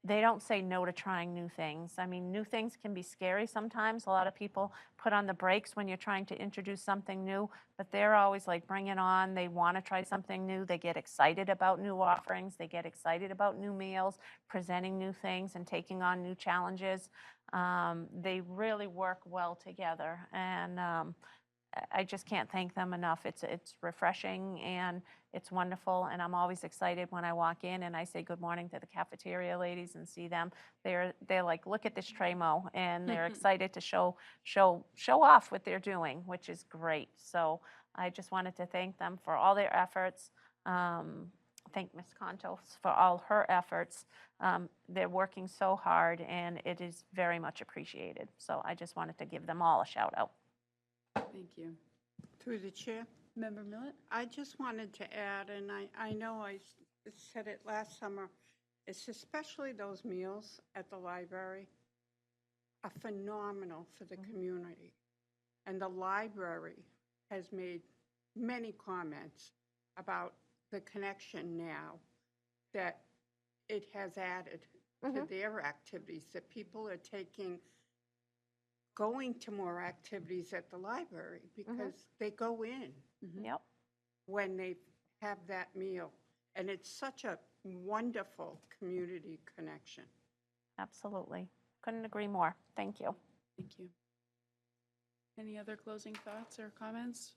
They don't say no to trying new things. I mean, new things can be scary sometimes. A lot of people put on the brakes when you're trying to introduce something new, but they're always like, bring it on. They want to try something new. They get excited about new offerings. They get excited about new meals, presenting new things, and taking on new challenges. They really work well together, and I just can't thank them enough. It's refreshing and it's wonderful, and I'm always excited when I walk in and I say good morning to the cafeteria ladies and see them. They're like, look at this tray, Mo, and they're excited to show off what they're doing, which is great. So I just wanted to thank them for all their efforts. Thank Ms. Contos for all her efforts. They're working so hard, and it is very much appreciated. So I just wanted to give them all a shout out. Thank you. Through the chair, Member Millet? I just wanted to add, and I know I said it last summer, it's especially those meals at the library are phenomenal for the community. And the library has made many comments about the connection now that it has added to their activities, that people are going to more activities at the library because they go in Yep. when they have that meal. And it's such a wonderful community connection. Absolutely. Couldn't agree more. Thank you. Thank you. Any other closing thoughts or comments?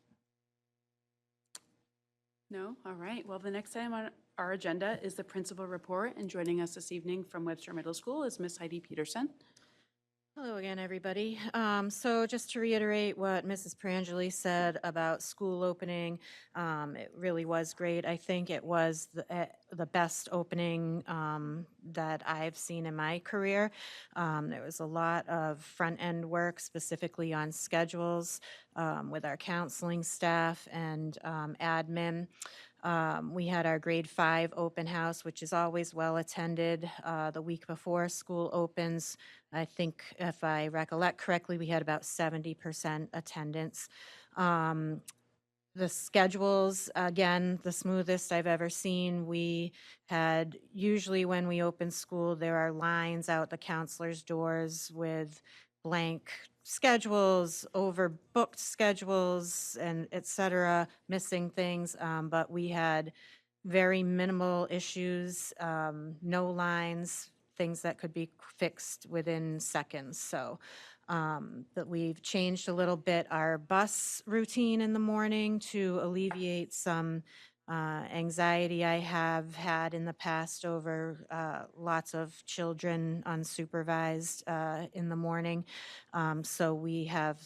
No? All right. Well, the next item on our agenda is the principal report, and joining us this evening from Webster Middle School is Miss Heidi Peterson. Hello again, everybody. So just to reiterate what Mrs. Perangeli said about school opening, it really was great. I think it was the best opening that I've seen in my career. There was a lot of front-end work, specifically on schedules with our counseling staff and admin. We had our grade 5 open house, which is always well attended the week before school opens. I think if I recollect correctly, we had about 70% attendance. The schedules, again, the smoothest I've ever seen. We had, usually when we open school, there are lines out the counselors' doors with blank schedules, overbooked schedules, and et cetera, missing things, but we had very minimal issues, no lines, things that could be fixed within seconds. So that we've changed a little bit our bus routine in the morning to alleviate some anxiety I have had in the past over lots of children unsupervised in the morning. So we have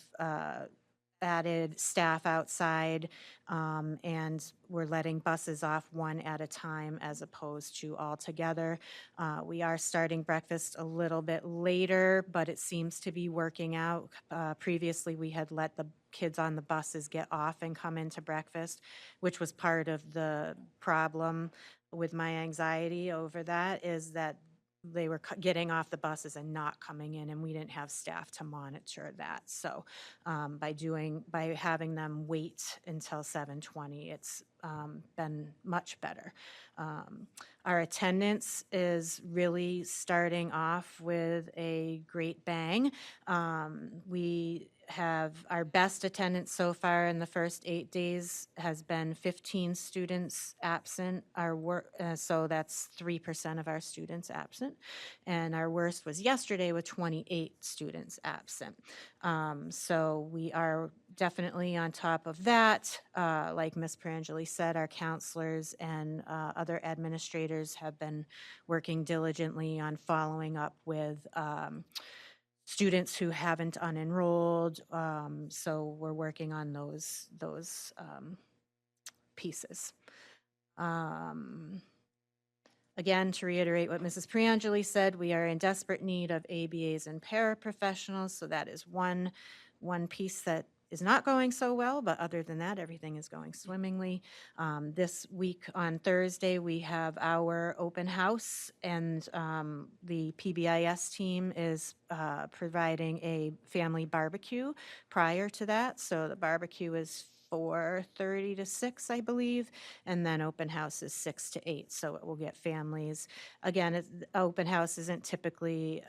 added staff outside, and we're letting buses off one at a time as opposed to all together. We are starting breakfast a little bit later, but it seems to be working out. Previously, we had let the kids on the buses get off and come into breakfast, which was part of the problem with my anxiety over that, is that they were getting off the buses and not coming in, and we didn't have staff to monitor that. So by having them wait until 7:20, it's been much better. Our attendance is really starting off with a great bang. We have our best attendance so far in the first 8 days has been 15 students absent. So that's 3% of our students absent. And our worst was yesterday with 28 students absent. So we are definitely on top of that. Like Ms. Perangeli said, our counselors and other administrators have been working diligently on following up with students who haven't unenrolled. So we're working on those pieces. Again, to reiterate what Mrs. Perangeli said, we are in desperate need of ABAs and paraprofessionals, so that is one piece that is not going so well, but other than that, everything is going swimmingly. This week on Thursday, we have our open house, and the PBIS team is providing a family barbecue prior to that. So the barbecue is 4:30 to 6, I believe, and then open house is 6 to 8, so it will get families. Again, open house isn't typically,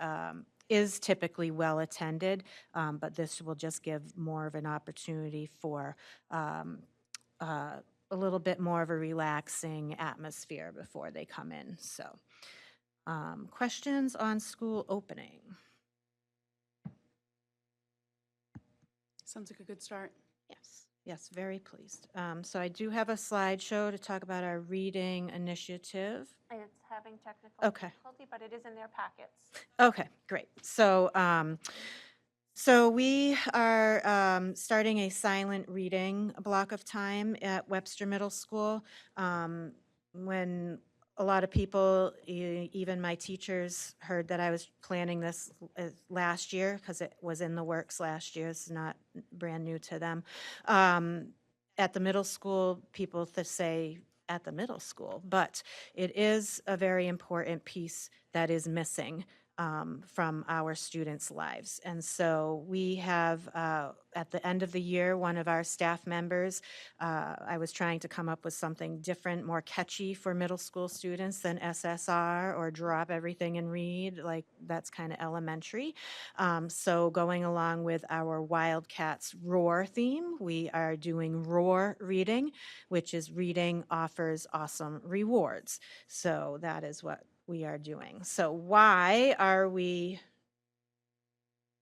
is typically well attended, but this will just give more of an opportunity for a little bit more of a relaxing atmosphere before they come in. So, questions on school opening? Sounds like a good start. Yes, very pleased. So I do have a slideshow to talk about our reading initiative. It's having technical Okay. difficulty, but it is in their packets. Okay, great. So, so we are starting a silent reading block of time at Webster Middle School. When a lot of people, even my teachers, heard that I was planning this last year, because it was in the works last year. It's not brand new to them. At the middle school, people say at the middle school, but it is a very important piece that is missing from our students' lives. And so we have, at the end of the year, one of our staff members, I was trying to come up with something different, more catchy for middle school students than SSR or drop everything and read, like that's kind of elementary. So going along with our Wildcats Roar theme, we are doing Roar reading, which is reading offers awesome rewards. So that is what we are doing. So why are we,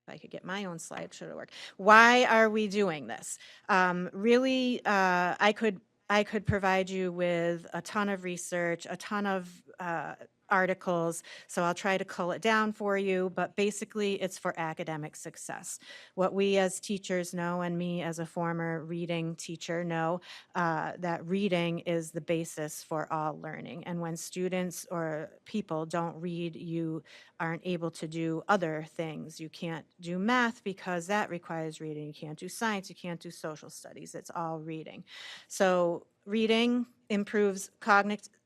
if I could get my own slideshow to work, why are we doing this? Really, I could provide you with a ton of research, a ton of articles, so I'll try to cull it down for you, but basically it's for academic success. What we as teachers know, and me as a former reading teacher know, that reading is the basis for all learning. And when students or people don't read, you aren't able to do other things. You can't do math because that requires reading. You can't do science, you can't do social studies. It's all reading. So reading improves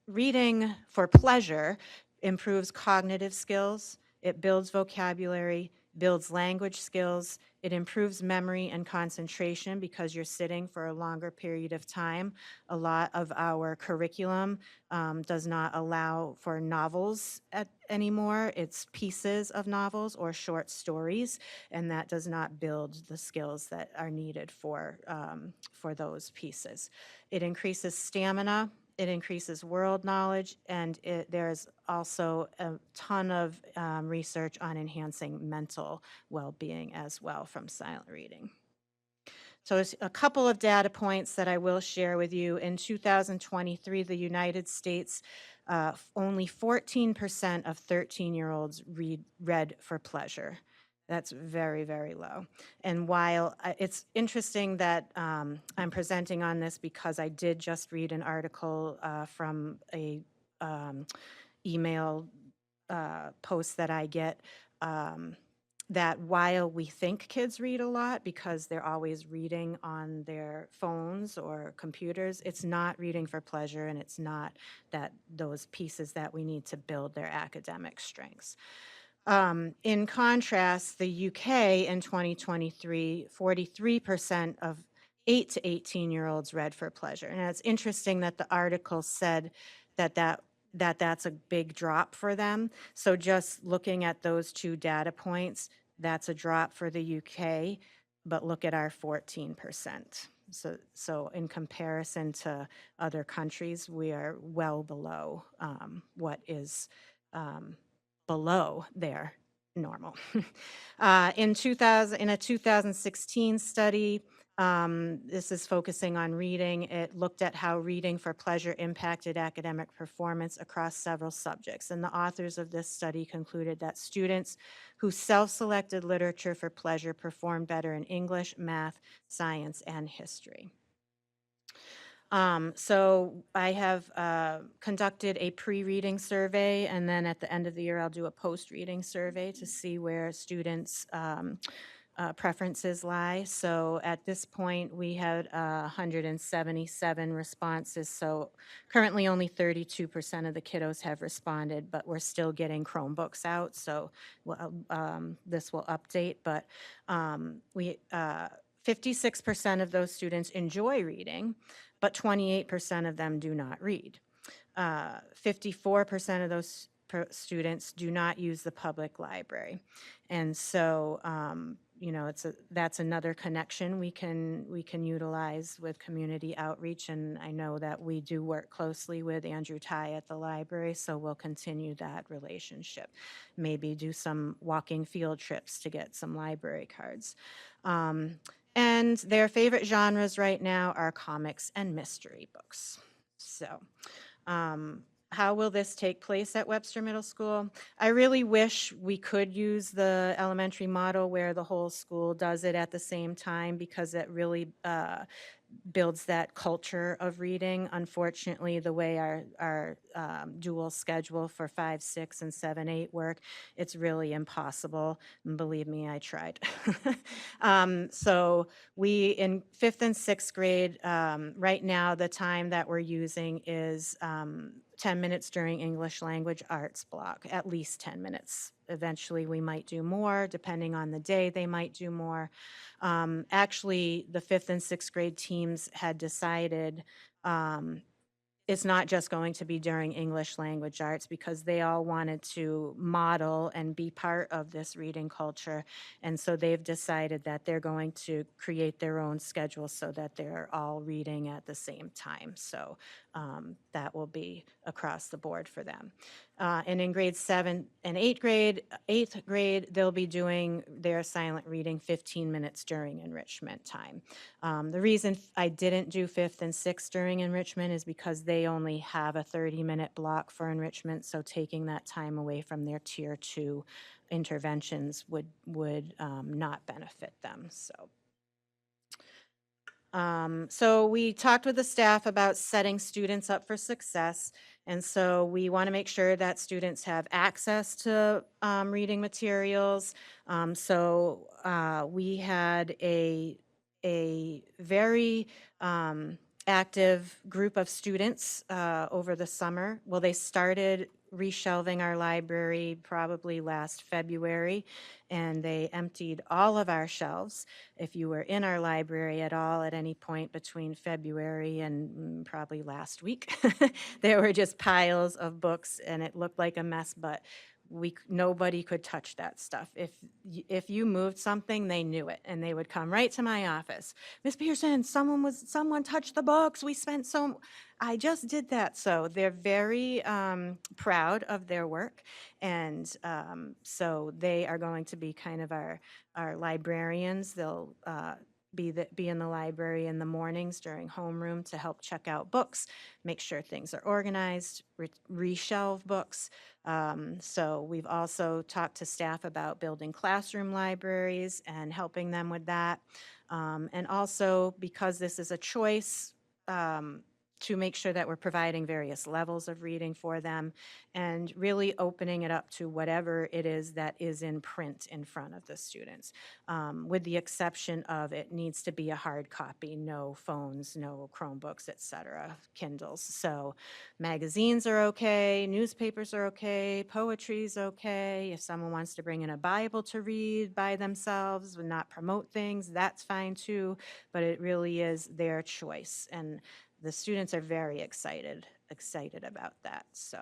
reading for pleasure improves cognitive skills, it builds vocabulary, builds language skills, it improves memory and concentration because you're sitting for a longer period of time. A lot of our curriculum does not allow for novels anymore. It's pieces of novels or short stories, and that does not build the skills that are needed for those pieces. It increases stamina It increases world knowledge, and there's also a ton of research on enhancing mental well-being as well from silent reading. So there's a couple of data points that I will share with you. In 2023, the United States, only 14% of 13-year-olds read for pleasure. That's very, very low. And while it's interesting that I'm presenting on this because I did just read an article from a email post that I get, that while we think kids read a lot because they're always reading on their phones or computers, it's not reading for pleasure, and it's not that those pieces that we need to build their academic strengths. In contrast, the UK in 2023, 43% of 8 to 18-year-olds read for pleasure. And it's interesting that the article said that's a big drop for them. So just looking at those two data points, that's a drop for the UK, but look at our 14%. So in comparison to other countries, we are well below what is below their normal. In a 2016 study, this is focusing on reading. It looked at how reading for pleasure impacted academic performance across several subjects. And the authors of this study concluded that students who self-selected literature for pleasure performed better in English, math, science, and history. So I have conducted a pre-reading survey, and then at the end of the year, I'll do a post-reading survey to see where students' preferences lie. So at this point, we had 177 responses. So currently only 32% of the kiddos have responded, but we're still getting Chromebooks out. So this will update, but 56% of those students enjoy reading, but 28% of them do not read. 54% of those students do not use the public library. And so, you know, that's another connection we can utilize with community outreach. And I know that we do work closely with Andrew Ty at the library, so we'll continue that relationship. Maybe do some walking field trips to get some library cards. And their favorite genres right now are comics and mystery books. So, how will this take place at Webster Middle School? I really wish we could use the elementary model where the whole school does it at the same time, because it really builds that culture of reading. Unfortunately, the way our dual schedule for 5, 6, and 7, 8 work, it's really impossible. And believe me, I tried. So we, in 5th and 6th grade, right now, the time that we're using is 10 minutes during English language arts block, at least 10 minutes. Eventually, we might do more. Depending on the day, they might do more. Actually, the 5th and 6th grade teams had decided it's not just going to be during English language arts, because they all wanted to model and be part of this reading culture. And so they've decided that they're going to create their own schedule so that they're all reading at the same time. So that will be across the board for them. And in grade 7 and 8th grade, they'll be doing their silent reading 15 minutes during enrichment time. The reason I didn't do 5th and 6th during enrichment is because they only have a 30-minute block for enrichment, so taking that time away from their tier 2 interventions would not benefit them. So we talked with the staff about setting students up for success. And so we want to make sure that students have access to reading materials. So we had a very active group of students over the summer. Well, they started reshelving our library probably last February, and they emptied all of our shelves. If you were in our library at all at any point between February and probably last week, there were just piles of books, and it looked like a mess, but nobody could touch that stuff. If you moved something, they knew it, and they would come right to my office. Miss Pearson, someone touched the books. We spent I just did that. So they're very proud of their work, and so they are going to be kind of our librarians. They'll be in the library in the mornings during homeroom to help check out books, make sure things are organized, reshelve books. So we've also talked to staff about building classroom libraries and helping them with that. And also, because this is a choice, to make sure that we're providing various levels of reading for them and really opening it up to whatever it is that is in print in front of the students, with the exception of it needs to be a hard copy, no phones, no Chromebooks, et cetera, Kindles. So magazines are okay, newspapers are okay, poetry's okay. If someone wants to bring in a Bible to read by themselves and not promote things, that's fine too, but it really is their choice. And the students are very excited about that. So,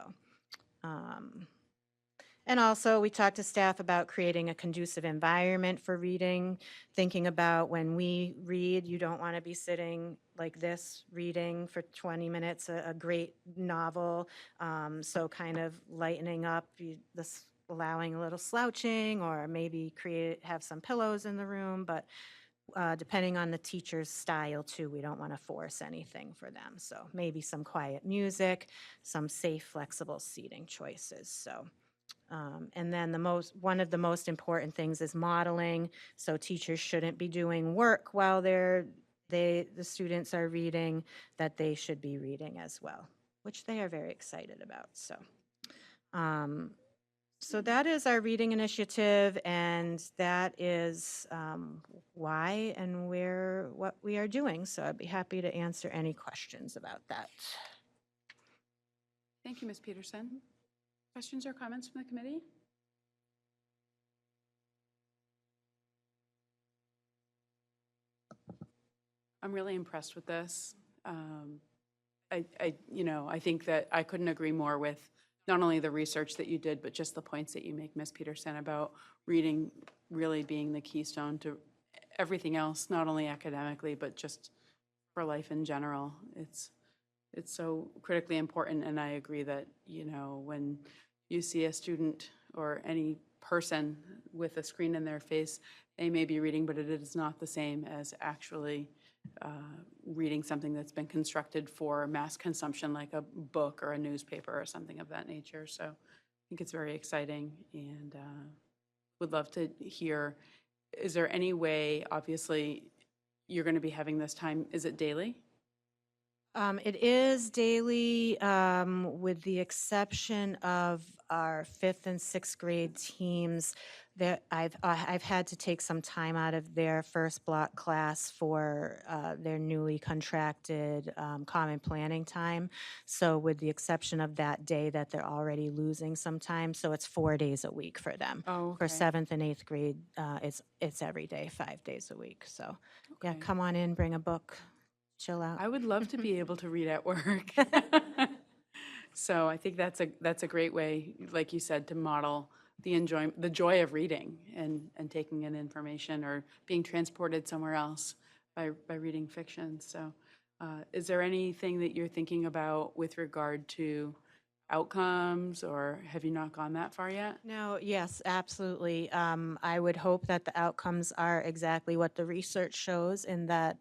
and also we talked to staff about creating a conducive environment for reading, thinking about when we read, you don't want to be sitting like this reading for 20 minutes, a great novel. So kind of lightening up, allowing a little slouching, or maybe have some pillows in the room, but depending on the teacher's style too, we don't want to force anything for them. So maybe some quiet music, some safe, flexible seating choices. So, and then one of the most important things is modeling. So teachers shouldn't be doing work while the students are reading, that they should be reading as well, which they are very excited about. So, so that is our reading initiative, and that is why and what we are doing. So I'd be happy to answer any questions about that. Thank you, Ms. Peterson. Questions or comments from the committee? I'm really impressed with this. I think that I couldn't agree more with not only the research that you did, but just the points that you make, Ms. Peterson, about reading really being the keystone to everything else, not only academically, but just for life in general. It's so critically important, and I agree that, when you see a student or any person with a screen in their face, they may be reading, but it is not the same as actually reading something that's been constructed for mass consumption, like a book or a newspaper or something of that nature. So I think it's very exciting, and would love to hear, is there any way, obviously, you're going to be having this time, is it daily? It is daily, with the exception of our 5th and 6th grade teams. That I've had to take some time out of their first block class for their newly contracted common planning time. So with the exception of that day that they're already losing some time, so it's 4 days a week for them. Oh, For okay. 7th and 8th grade, it's every day, 5 days a week. So yeah, Okay. come on in, bring a book, chill out. I would love to be able to read at work. So I think that's a great way, like you said, to model the joy of reading and taking in information or being transported somewhere else by reading fiction. So is there anything that you're thinking about with regard to outcomes, or have you not gone that far yet? No, yes, absolutely. I would hope that the outcomes are exactly what the research shows, in that,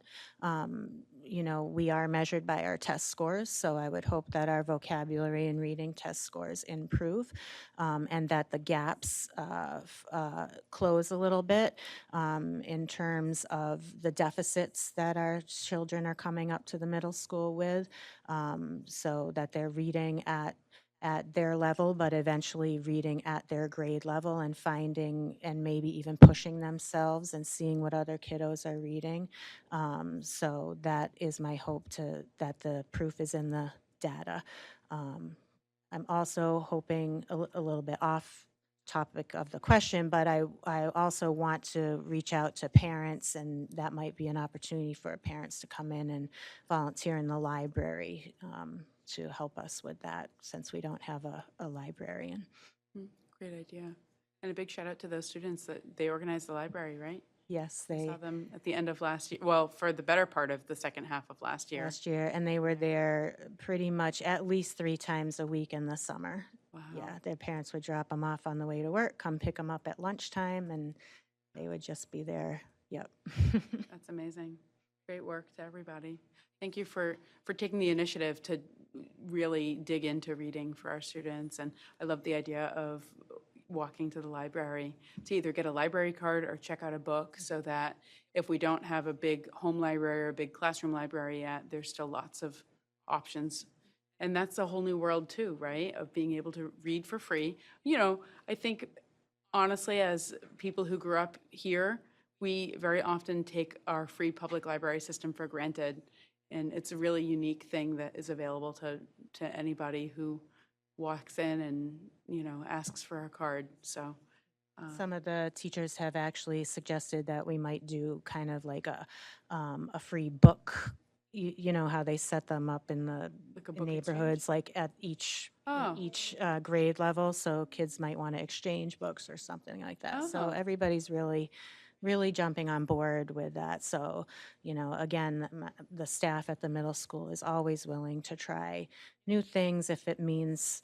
we are measured by our test scores. So I would hope that our vocabulary and reading test scores improve, and that the gaps close a little bit, in terms of the deficits that our children are coming up to the middle school with, so that they're reading at their level, but eventually reading at their grade level and finding and maybe even pushing themselves and seeing what other kiddos are reading. So that is my hope, that the proof is in the data. I'm also hoping a little bit off topic of the question, but I also want to reach out to parents, and that might be an opportunity for parents to come in and volunteer in the library, to help us with that, since we don't have a librarian. Great idea. And a big shout out to those students that they organized the library, right? Yes, I they, saw them at the end of last year, well, for the better part of the second half of last year. last year, and they were there pretty much at least 3 times a week in the summer. Wow. Yeah, their parents would drop them off on the way to work, come pick them up at lunchtime, and they would just be there. Yep. That's amazing. Great work to everybody. Thank you for taking the initiative to really dig into reading for our students. And I love the idea of walking to the library to either get a library card or check out a book, so that if we don't have a big home library or a big classroom library yet, there's still lots of options. And that's a whole new world too, right? Of being able to read for free. You know, I think honestly, as people who grew up here, we very often take our free public library system for granted. And it's a really unique thing that is available to anybody who walks in and, you know, asks for a card. So, Some of the teachers have actually suggested that we might do kind of like a free book. You know how they set them up in the like a book neighborhoods, like at each Oh. grade level, so kids might want to exchange books or something like that. So Oh. everybody's really jumping on board with that. So, you know, again, the staff at the middle school is always willing to try new things if it means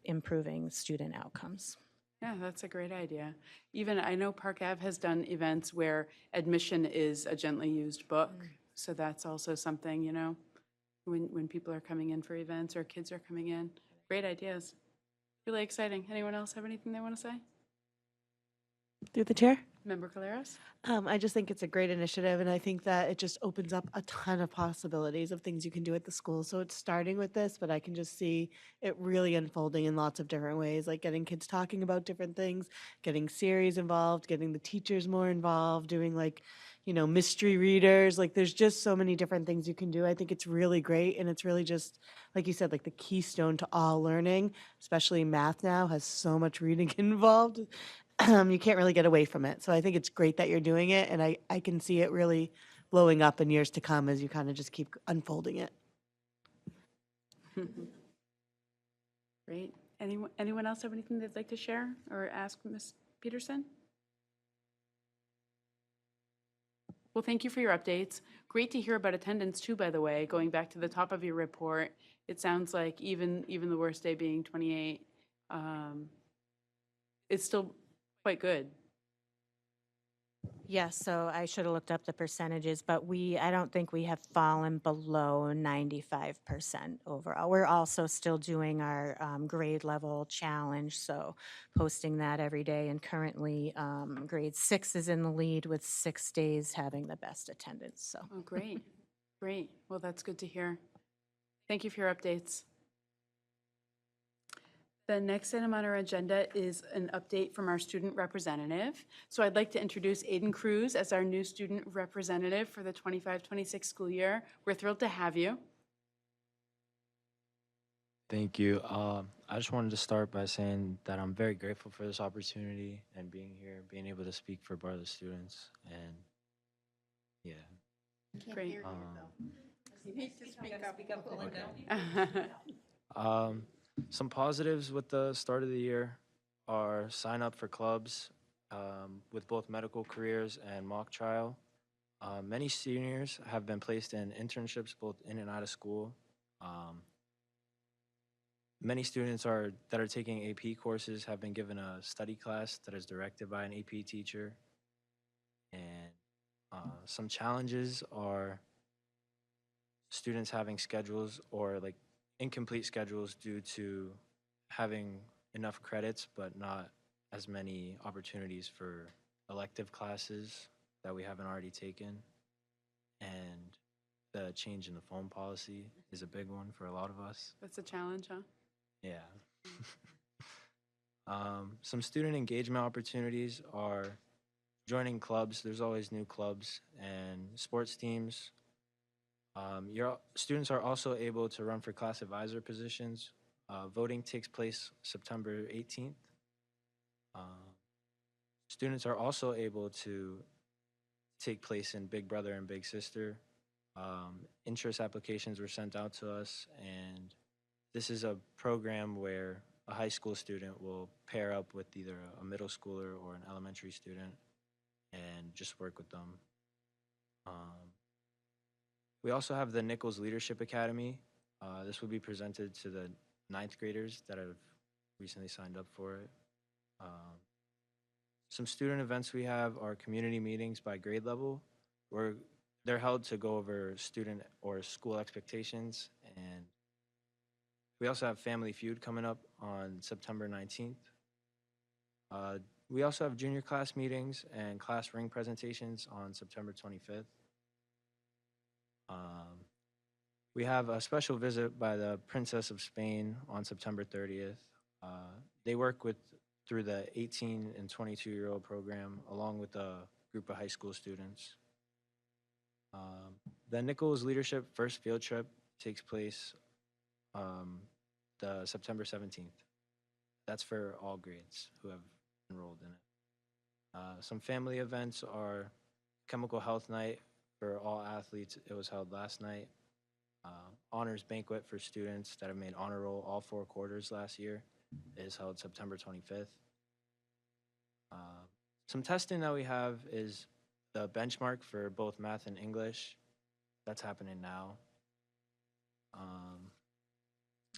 improving student outcomes. Yeah, that's a great idea. Even I know Park Ave has done events where admission is a gently used book. So that's also something, you know, when people are coming in for events or kids are coming in. Great ideas. Really exciting. Anyone else have anything they want to say? Through the chair? Member Caleros? I just think it's a great initiative, and I think that it just opens up a ton of possibilities of things you can do at the school. So it's starting with this, but I can just see it really unfolding in lots of different ways, like getting kids talking about different things, getting series involved, getting the teachers more involved, doing like, you know, mystery readers. Like there's just so many different things you can do. I think it's really great, and it's really just, like you said, like the keystone to all learning, especially math now has so much reading involved. You can't really get away from it. So I think it's great that you're doing it, and I can see it really blowing up in years to come as you kind of just keep unfolding it. Great. Anyone else have anything they'd like to share or ask Ms. Peterson? Well, thank you for your updates. Great to hear about attendance too, by the way. Going back to the top of your report, it sounds like even the worst day being 28, it's still quite good. Yes, so I should have looked up the percentages, but I don't think we have fallen below 95% overall. We're also still doing our grade level challenge, so posting that every day. And currently, grade 6 is in the lead with 6 days having the best attendance, so. Oh, great. Great. Well, that's good to hear. Thank you for your updates. The next item on our agenda is an update from our student representative. So I'd like to introduce Aiden Cruz as our new student representative for the 25-26 school year. We're thrilled to have you. Thank you. I just wanted to start by saying that I'm very grateful for this opportunity and being here, being able to speak for Bartlett students, and yeah. Great. You need to speak up. Some positives with the start of the year are sign up for clubs with both medical careers and mock trial. Many seniors have been placed in internships both in and out of school. Many students that are taking AP courses have been given a study class that is directed by an AP teacher. And some challenges are students having schedules or like incomplete schedules due to having enough credits but not as many opportunities for elective classes that we haven't already taken. And the change in the phone policy is a big one for a lot of us. That's a challenge, huh? Yeah. Some student engagement opportunities are joining clubs. There's always new clubs and sports teams. Your students are also able to run for class advisor positions. Voting takes place September 18th. Students are also able to take place in Big Brother and Big Sister. Interest applications were sent out to us, and this is a program where a high school student will pair up with either a middle schooler or an elementary student and just work with them. We also have the Nichols Leadership Academy. This will be presented to the ninth graders that have recently signed up for it. Some student events we have are community meetings by grade level, where they're held to go over student or school expectations. And we also have Family Feud coming up on September 19th. We also have junior class meetings and class ring presentations on September 25th. We have a special visit by the Princess of Spain on September 30th. They work through the 18 and 22-year-old program, along with a group of high school students. The Nichols Leadership First Field Trip takes place the September 17th. That's for all grades who have enrolled in it. Some family events are Chemical Health Night for all athletes. It was held last night. Honors Banquet for students that have made honor roll all 4 quarters last year is held September 25th. Some testing that we have is the benchmark for both math and English. That's happening now.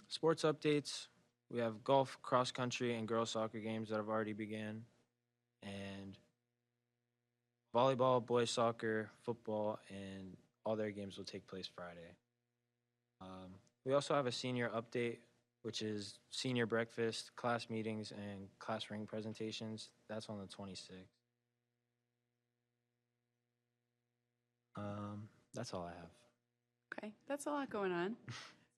Sports updates. We have golf, cross country, and girls soccer games that have already began. And volleyball, boys soccer, football, and all their games will take place Friday. We also have a senior update, which is senior breakfast, class meetings, and class ring presentations. That's on the 26th. That's all I have. Okay, that's a lot going on.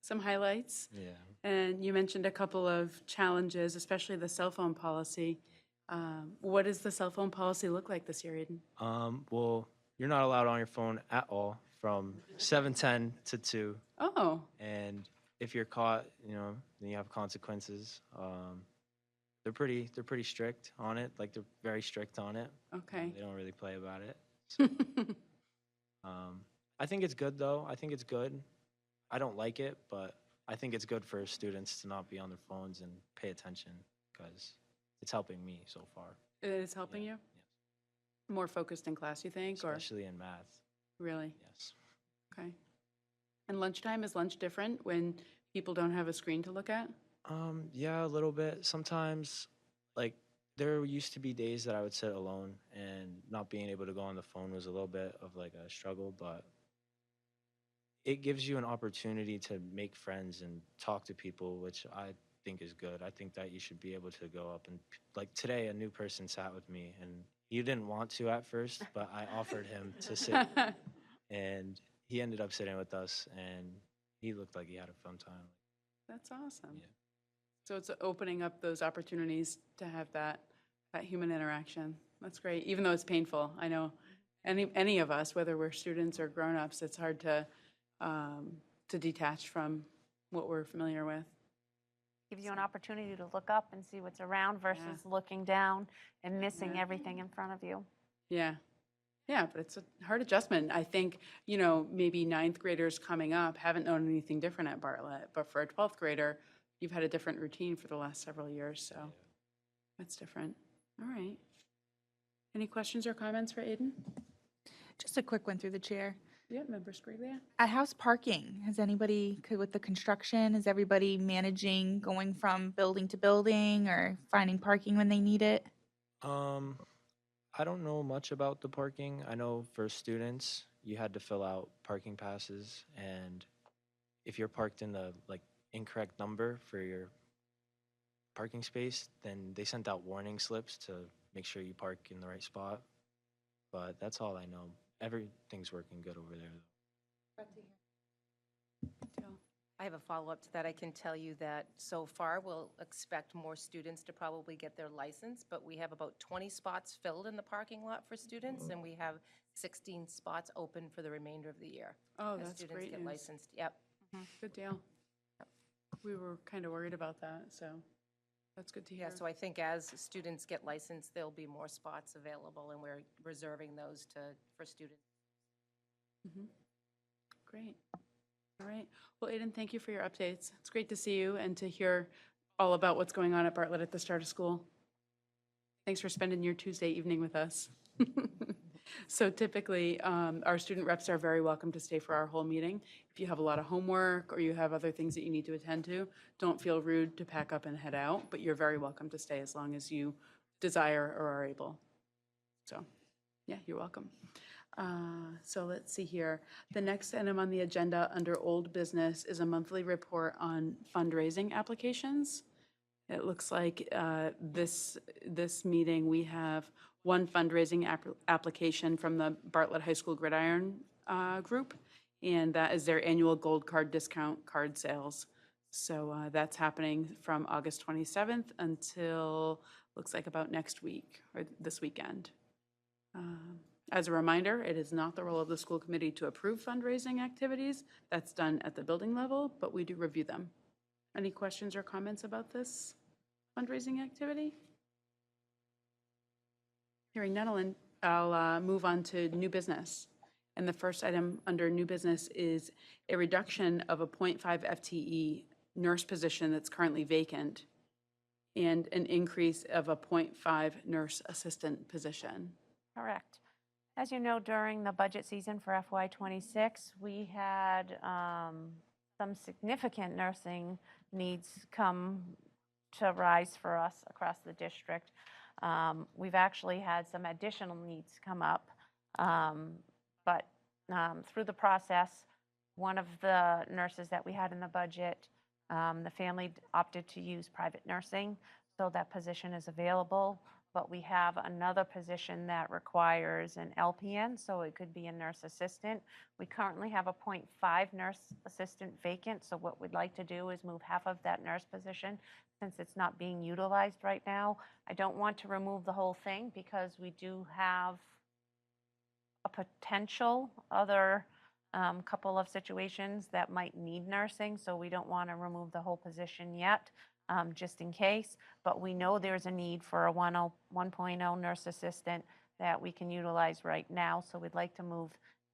Some highlights. Yeah. And you mentioned a couple of challenges, especially the cell phone policy. What does the cell phone policy look like this year, Aiden? Well, you're not allowed on your phone at all from 7:10 to 2. Oh, And if you're caught, then you have consequences. They're pretty strict on it. Like, they're very strict on it. okay. They don't really play about it. So, I think it's good, though. I think it's good. I don't like it, but I think it's good for students to not be on their phones and pay attention, because it's helping me so far. It is helping you? More focused in class, you think, or Especially in math. really? Yes. Okay. And lunchtime, is lunch different when people don't have a screen to look at? Yeah, a little bit. Sometimes, like, there used to be days that I would sit alone, and not being able to go on the phone was a little bit of like a struggle, but it gives you an opportunity to make friends and talk to people, which I think is good. I think that you should be able to go up and, like, today a new person sat with me, and he didn't want to at first, but I offered him to sit, and he ended up sitting with us, and he looked like he had a fun time. That's awesome. Yeah. So it's opening up those opportunities to have that human interaction. That's great, even though it's painful. I know any of us, whether we're students or grown-ups, it's hard to detach from what we're familiar with. Gives you an opportunity to look up and see what's around versus looking down and missing Yeah. everything in front of you. Yeah. Yeah, but it's a hard adjustment. I think, maybe ninth graders coming up haven't known anything different at Bartlett, but for a 12th grader, you've had a different routine for the last several years, so that's different. All right. Any questions or comments for Aiden? Just a quick one through the chair. Yeah, Member Scriglia? At house parking, has anybody, with the construction, is everybody managing going from building to building or finding parking when they need it? I don't know much about the parking. I know for students, you had to fill out parking passes, and if you're parked in the incorrect number for your parking space, then they sent out warning slips to make sure you park in the right spot. But that's all I know. Everything's working good over there, though. I have a follow-up to that. I can tell you that so far, we'll expect more students to probably get their license, but we have about 20 spots filled in the parking lot for students, and we have 16 spots open for the remainder of the year. Oh, as that's students great get news. licensed. Yep. Good deal. We were kind of worried about that, so that's good to hear. Yeah, so I think as students get licensed, there'll be more spots available, and we're reserving those for students. Great. All right. Well, Aiden, thank you for your updates. It's great to see you and to hear all about what's going on at Bartlett at the start of school. Thanks for spending your Tuesday evening with us. So typically, our student reps are very welcome to stay for our whole meeting. If you have a lot of homework or you have other things that you need to attend to, don't feel rude to pack up and head out, but you're very welcome to stay as long as you desire or are able. So, yeah, you're welcome. So let's see here. The next item on the agenda under old business is a monthly report on fundraising applications. It looks like this meeting, we have one fundraising application from the Bartlett High School Gridiron Group, and that is their annual gold card discount card sales. So that's happening from August 27th until, looks like about next week or this weekend. As a reminder, it is not the role of the school committee to approve fundraising activities. That's done at the building level, but we do review them. Any questions or comments about this fundraising activity? Hearing none, I'll move on to new business. And the first item under new business is a reduction of a 0.5 FTE nurse position that's currently vacant and an increase of a 0.5 nurse assistant position. Correct. As you know, during the budget season for FY26, we had some significant nursing needs come to rise for us across the district. We've actually had some additional needs come up, but through the process, one of the nurses that we had in the budget, the family opted to use private nursing, so that position is available. But we have another position that requires an LPN, so it could be a nurse assistant. We currently have a 0.5 nurse assistant vacant, so what we'd like to do is move half of that nurse position since it's not being utilized right now. I don't want to remove the whole thing because we do have a potential other couple of situations that might need nursing, so we don't want to remove the whole position yet. Just in case, but we know there's a need for a 1.0 nurse assistant that we can utilize right now, so we'd like to move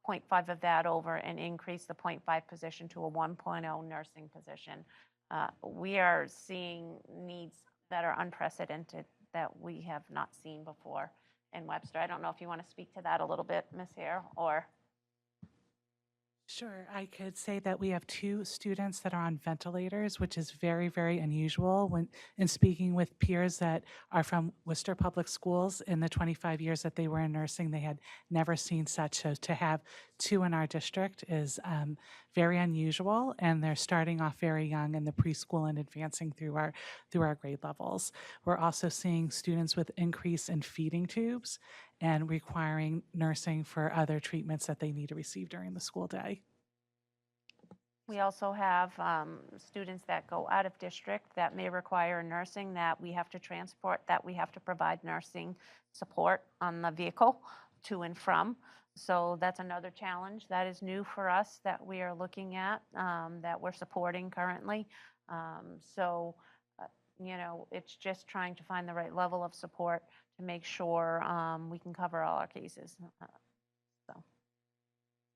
0.5 of that over and increase the 0.5 position to a 1.0 nursing position. We are seeing needs that are unprecedented that we have not seen before in Webster. I don't know if you want to speak to that a little bit, Ms. Hare, or... Sure, I could say that we have 2 students that are on ventilators, which is very, very unusual. When in speaking with peers that are from Worcester Public Schools in the 25 years that they were in nursing, they had never seen such. So to have 2 in our district is very unusual, and they're starting off very young in the preschool and advancing through our grade levels. We're also seeing students with increase in feeding tubes and requiring nursing for other treatments that they need to receive during the school day. We also have students that go out of district that may require nursing that we have to transport, that we have to provide nursing support on the vehicle to and from. So that's another challenge that is new for us that we are looking at, that we're supporting currently. You know, it's just trying to find the right level of support to make sure we can cover all our cases.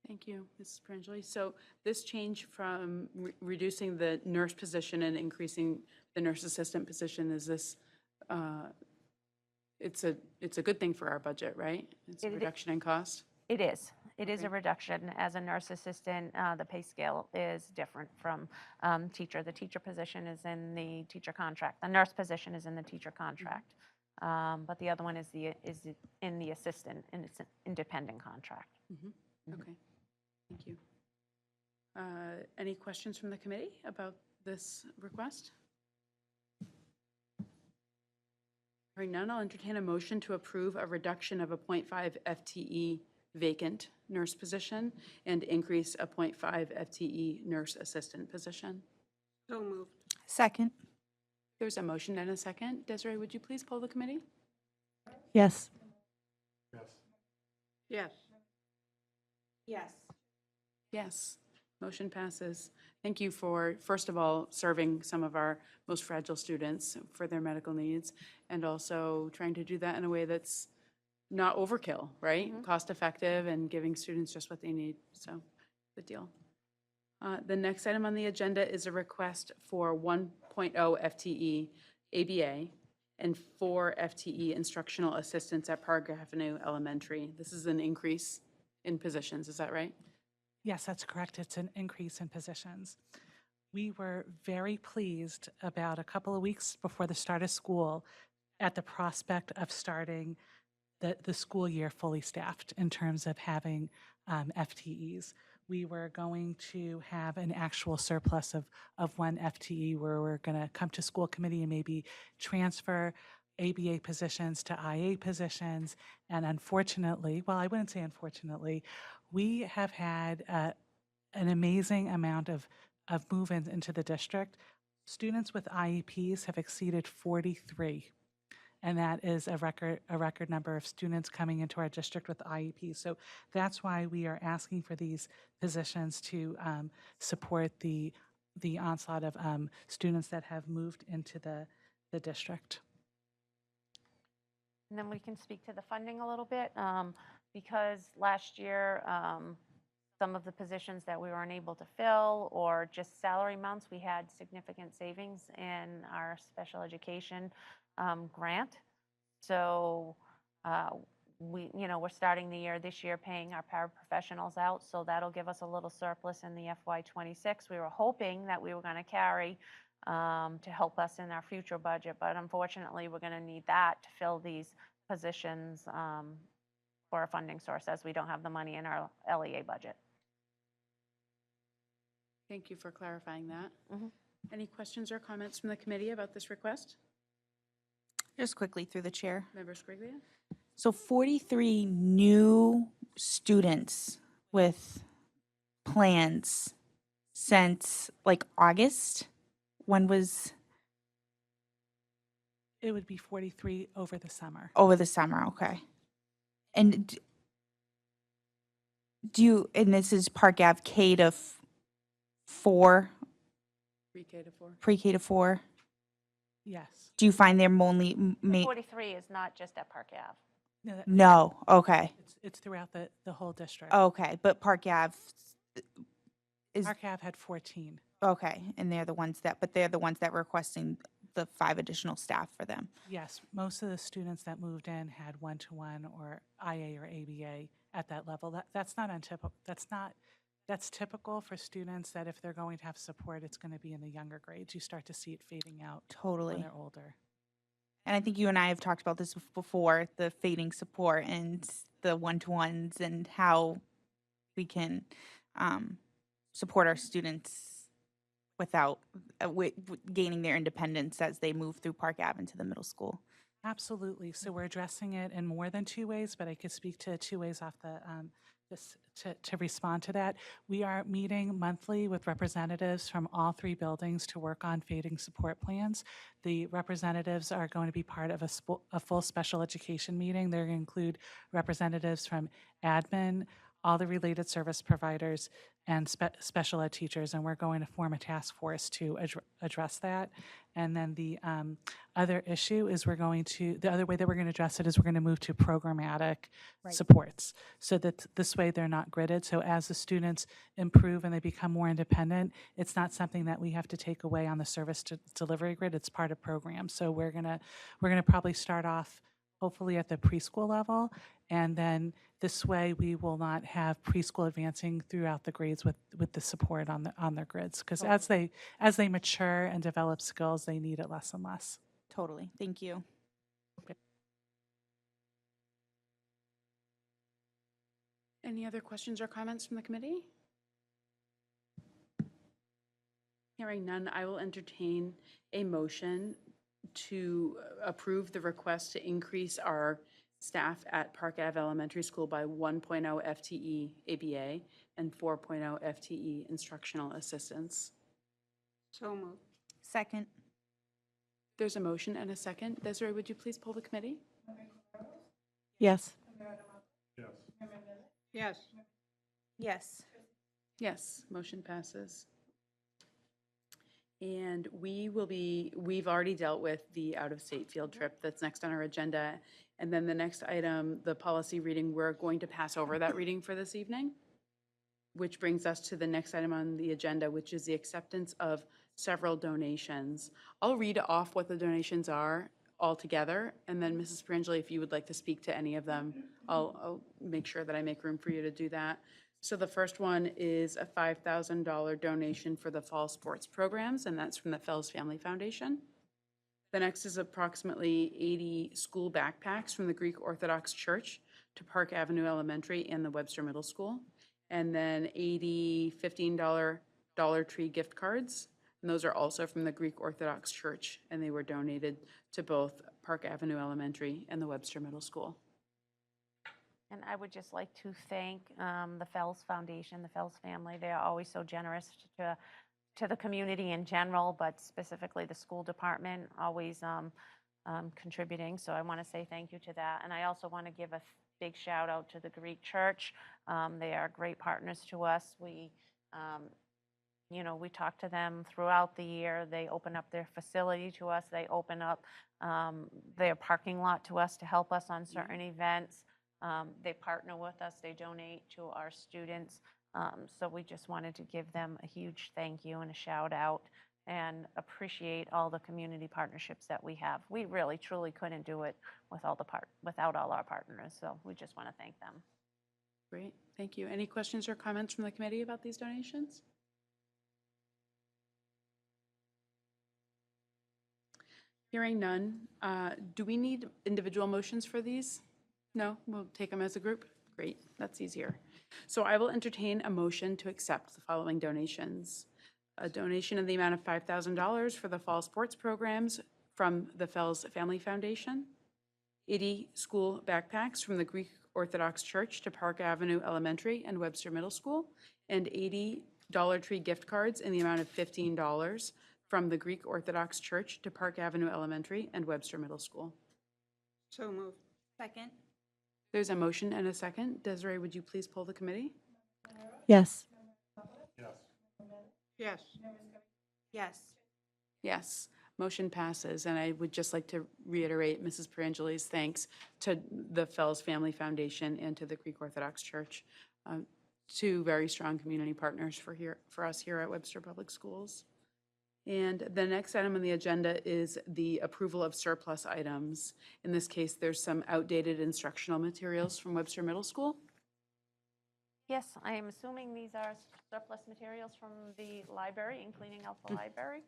Thank you, Mrs. Perangeli. So this change from reducing the nurse position and increasing the nurse assistant position, is this, it's a good thing for our budget, right? It's a reduction in cost? It is. It is a Okay. reduction. As a nurse assistant, the pay scale is different from teacher. The teacher position is in the teacher contract. The nurse position is in the teacher contract. But the other one is in the assistant, and it's an independent contract. Okay, thank you. Any questions from the committee about this request? Hearing none, I'll entertain a motion to approve a reduction of a 0.5 FTE vacant nurse position and increase a 0.5 FTE nurse assistant position. So moved. Second. There's a motion and a second. Desiree, would you please poll the committee? Yes. Yes. Yes. Yes. Yes, motion passes. Thank you for, first of all, serving some of our most fragile students for their medical needs, and also trying to do that in a way that's not overkill, right? Cost effective and giving students just what they need. So, good deal. The next item on the agenda is a request for FTE ABA and 4 FTE instructional assistants at Park Avenue Elementary. This is an increase in positions, is that right? Yes, that's correct. It's an increase in positions. We were very pleased about a couple of weeks before the start of school at the prospect of starting the school year fully staffed in terms of having FTEs. We were going to have an actual surplus of 1 FTE where we're going to come to school committee and maybe transfer ABA positions to IA positions. And unfortunately, well, I wouldn't say unfortunately, we have had an amazing amount of move-ins into the district. Students with IEPs have exceeded 43. And that is a record number of students coming into our district with IEPs. So that's why we are asking for these positions to support the onslaught of students that have moved into the district. And then we can speak to the funding a little bit, because last year, some of the positions that we were unable to fill or just salary amounts, we had significant savings in our special education grant. So we're starting the year this year paying our paraprofessionals out, so that'll give us a little surplus in the FY26. We were hoping that we were going to carry to help us in our future budget, but unfortunately, we're going to need that to fill these positions for a funding source, as we don't have the money in our LEA budget. Thank you for clarifying that. Mhm. Any questions or comments from the committee about this request? Just quickly through the chair. Member Scriglia? So 43 new students with plans since like August. When was It would be 43 over the summer. over the summer? Okay. And and this is Park Ave K to 4, Pre-K to 4. pre-K to 4. Yes. Do you find they're only, The 43 is not just at Park Ave. No, no, okay, it's throughout the whole district. okay, but Park Ave is, Park Ave had 14. okay, and they're the ones that were requesting the 5 additional staff for them. Yes, most of the students that moved in had one-to-one or IA or ABA at that level. That's not untypical. That's typical for students that if they're going to have support, it's going to be in the younger grades. You start to see it fading out when Totally. they're older. And I think you and I have talked about this before, the fading support and the one-to-ones and how we can support our students without gaining their independence as they move through Park Ave into the middle school. Absolutely. So we're addressing it in more than 2 ways, but I could speak to 2 ways off the just to respond to that. We are meeting monthly with representatives from all 3 buildings to work on fading support plans. The representatives are going to be part of a full special education meeting. They're going to include representatives from admin, all the related service providers, and special ed teachers, and we're going to form a task force to address that. And then the other issue is the other way that we're going to address it is we're going to move to programmatic supports, so that this way they're not gridded. So as the students improve and they become more independent, it's not something that we have to take away on the service delivery grid. It's part of programs. So we're gonna probably start off hopefully at the preschool level, and then this way we will not have preschool advancing throughout the grades with the support on their grids, because as they mature and develop skills, they need it less and less. Totally. Thank you. Any other questions or comments from the committee? Hearing none, I will entertain a motion to approve the request to increase our staff at Park Ave Elementary School by 1.0 FTE ABA and 4.0 FTE instructional assistants. So moved. Second. There's a motion and a second. Desiree, would you please poll the committee? Yes. Yes. Yes. Yes. Yes, motion passes. And we've already dealt with the out-of-state field trip that's next on our agenda. And then the next item, the policy reading, we're going to pass over that reading for this evening, which brings us to the next item on the agenda, which is the acceptance of several donations. I'll read off what the donations are altogether, and then Mrs. Perangeli, if you would like to speak to any of them, I'll make sure that I make room for you to do that. So the first one is a $5,000 donation for the fall sports programs, and that's from the Fells Family Foundation. The next is approximately 80 school backpacks from the Greek Orthodox Church to Park Avenue Elementary and the Webster Middle School. And then 80 $15 Dollar Tree gift cards. And those are also from the Greek Orthodox Church, and they were donated to both Park Avenue Elementary and the Webster Middle School. And I would just like to thank the Fells Foundation, the Fells family. They are always so generous to the community in general, but specifically the school department, always contributing. So I want to say thank you to that. And I also want to give a big shout out to the Greek Church. They are great partners to us. We talk to them throughout the year. They open up their facility to us. They open up their parking lot to us to help us on certain events. They partner with us. They donate to our students. So we just wanted to give them a huge thank you and a shout out and appreciate all the community partnerships that we have. We really, truly couldn't do it without all our partners. So we just want to thank them. Great, thank you. Any questions or comments from the committee about these donations? Hearing none, do we need individual motions for these? No, we'll take them as a group. Great, that's easier. So I will entertain a motion to accept the following donations. A donation in the amount of $5,000 for the fall sports programs from the Fells Family Foundation, 80 school backpacks from the Greek Orthodox Church to Park Avenue Elementary and Webster Middle School, and 80 Dollar Tree gift cards in the amount of $15 from the Greek Orthodox Church to Park Avenue Elementary and Webster Middle School. So moved. Second? There's a motion and a second. Desiree, would you please poll the committee? Yes. Yes. Yes. Yes. Yes, motion passes. And I would just like to reiterate Mrs. Perangeli's thanks to the Fells Family Foundation and to the Greek Orthodox Church, two very strong community partners for us here at Webster Public Schools. And the next item on the agenda is the approval of surplus items. In this case, there's some outdated instructional materials from Webster Middle School. Yes, I am assuming these are surplus materials from the library and cleaning out the library.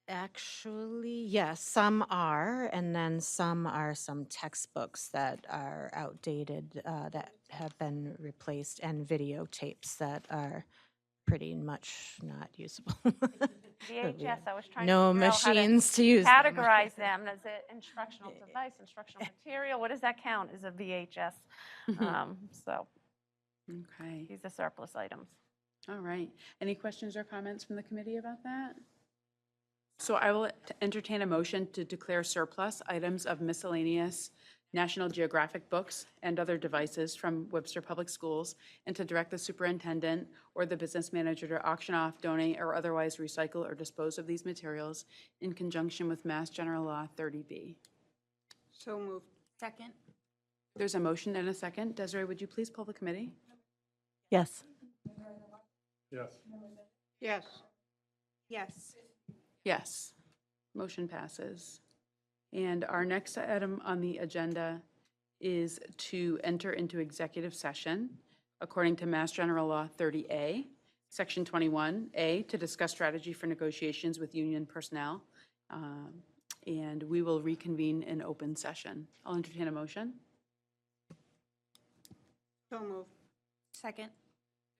Actually, yes, some are, and then some are some textbooks that are outdated, that have been replaced, and videotapes that are pretty much not usable. VHS, I was trying to No figure out how to machines to use them. categorize them. Is it instructional device, instructional material? What does that count as a VHS? So Okay, these are surplus items. all right. Any questions or comments from the committee about that? So I will entertain a motion to declare surplus items of miscellaneous National Geographic books and other devices from Webster Public Schools, and to direct the superintendent or the business manager to auction off, donate, or otherwise recycle or dispose of these materials in conjunction with Mass General Law 30B. So moved. Second? There's a motion and a second. Desiree, would you please poll the committee? Yes. Yes. Yes. Yes. Yes, motion passes. And our next item on the agenda is to enter into executive session according to Mass General Law 30A, Section 21A, to discuss strategy for negotiations with union personnel. And we will reconvene in open session. I'll entertain a motion. So moved. Second?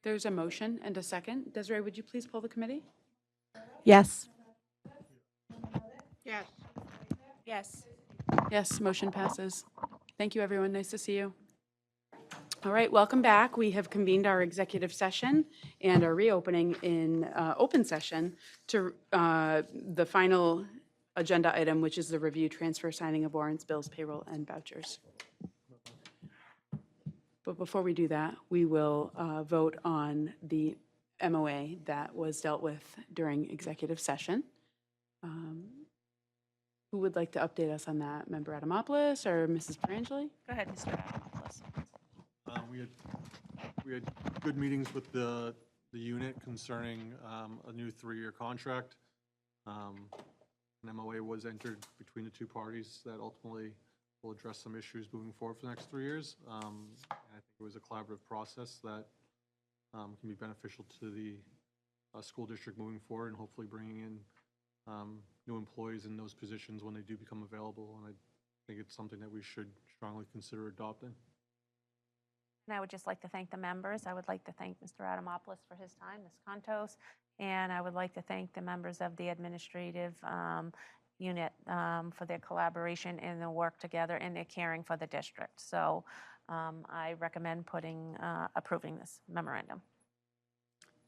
There's a motion and a second. Desiree, would you please poll the committee? Yes. Yes. Yes. Yes, motion passes. Thank you, everyone. Nice to see you. All right, welcome back. We have convened our executive session and are reopening in open session to the final agenda item, which is the review, transfer, signing of warrants, bills, payroll, and vouchers. But before we do that, we will vote on the MOA that was dealt with during executive session. Who would like to update us on that? Member Adamopoulos or Mrs. Perangeli? Go ahead, Mr. Adamopoulos. We had good meetings with the the unit concerning a new 3-year contract. An MOA was entered between the two parties that ultimately will address some issues moving forward for the next 3 years. And I think it was a collaborative process that can be beneficial to the school district moving forward, and hopefully bringing in new employees in those positions when they do become available. And I think it's something that we should strongly consider adopting. And I would just like to thank the members. I would like to thank Mr. Adamopoulos for his time, Ms. Contos, and I would like to thank the members of the administrative unit for their collaboration and their work together and their caring for the district. So I recommend approving this memorandum.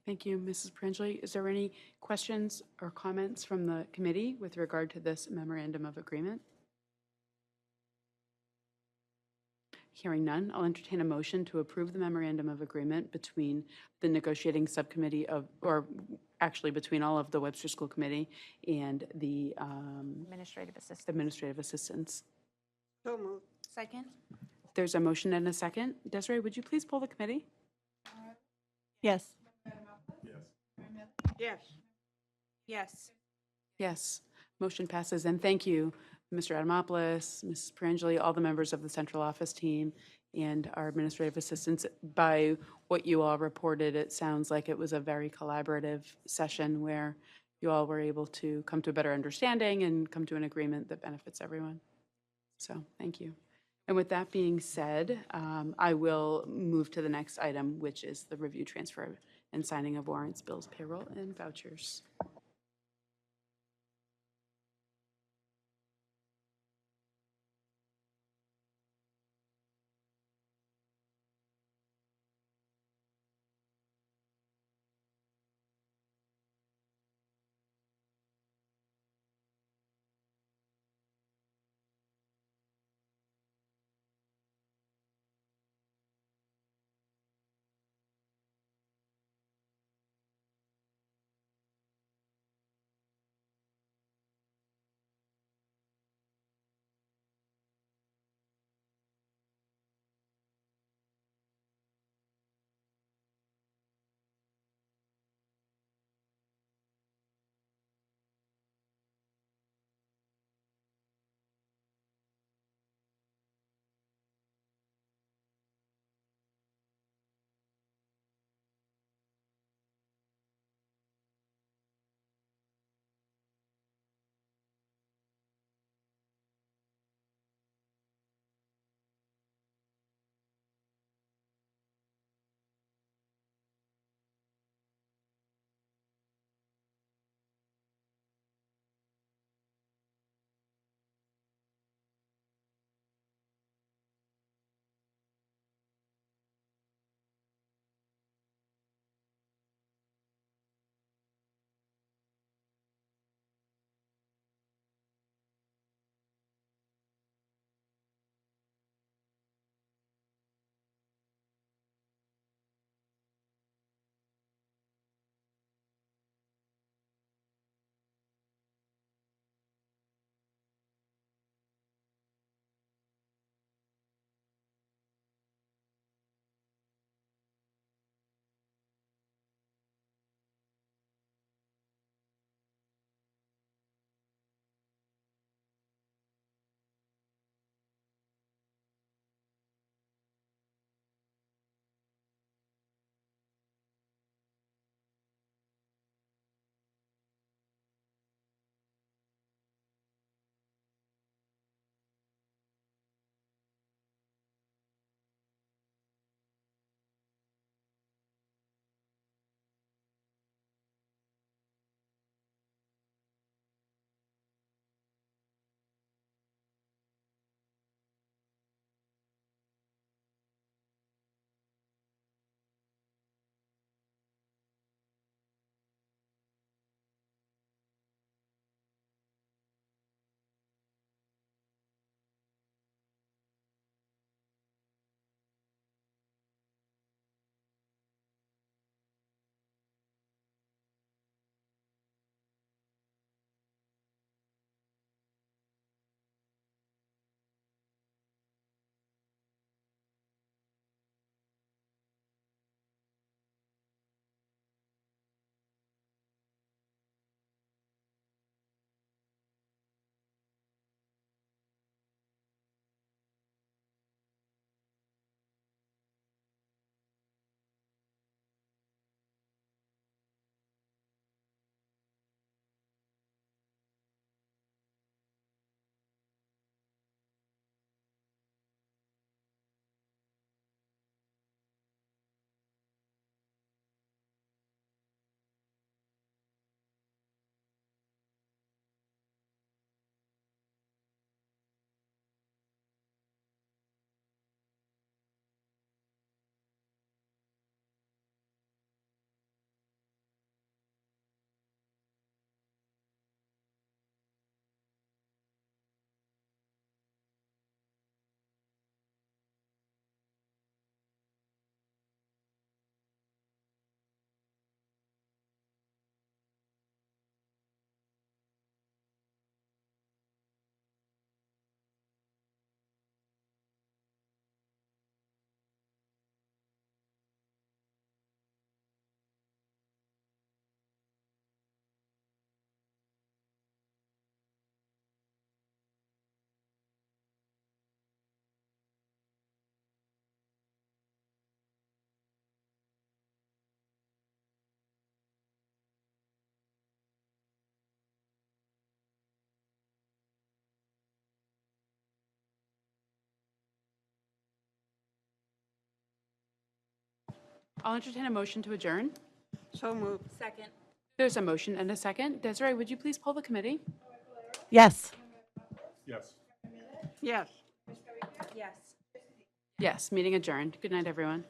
Thank you, Mrs. Perangeli. Is there any questions or comments from the committee with regard to this memorandum of agreement? Hearing none, I'll entertain a motion to approve the memorandum of agreement between the negotiating subcommittee or actually between all of the Webster School Committee and the Administrative assistant. administrative assistants. So moved. Second? There's a motion and a second. Desiree, would you please poll the committee? Yes. Yes. Yes. Yes, motion passes. And thank you, Mr. Adamopoulos, Mrs. Perangeli, all the members of the central office team, and our administrative assistants. By what you all reported, it sounds like it was a very collaborative session where you all were able to come to a better understanding and come to an agreement that benefits everyone. So thank you. And with that being said, I will move to the next item, which is the review, transfer, and signing of warrants, bills, payroll, and vouchers. I'll entertain a motion to adjourn. So moved. Second. There's a motion and a second. Desiree, would you please poll the committee? Yes. Yes. Yes. Yes. Yes, meeting adjourned. Good night, everyone.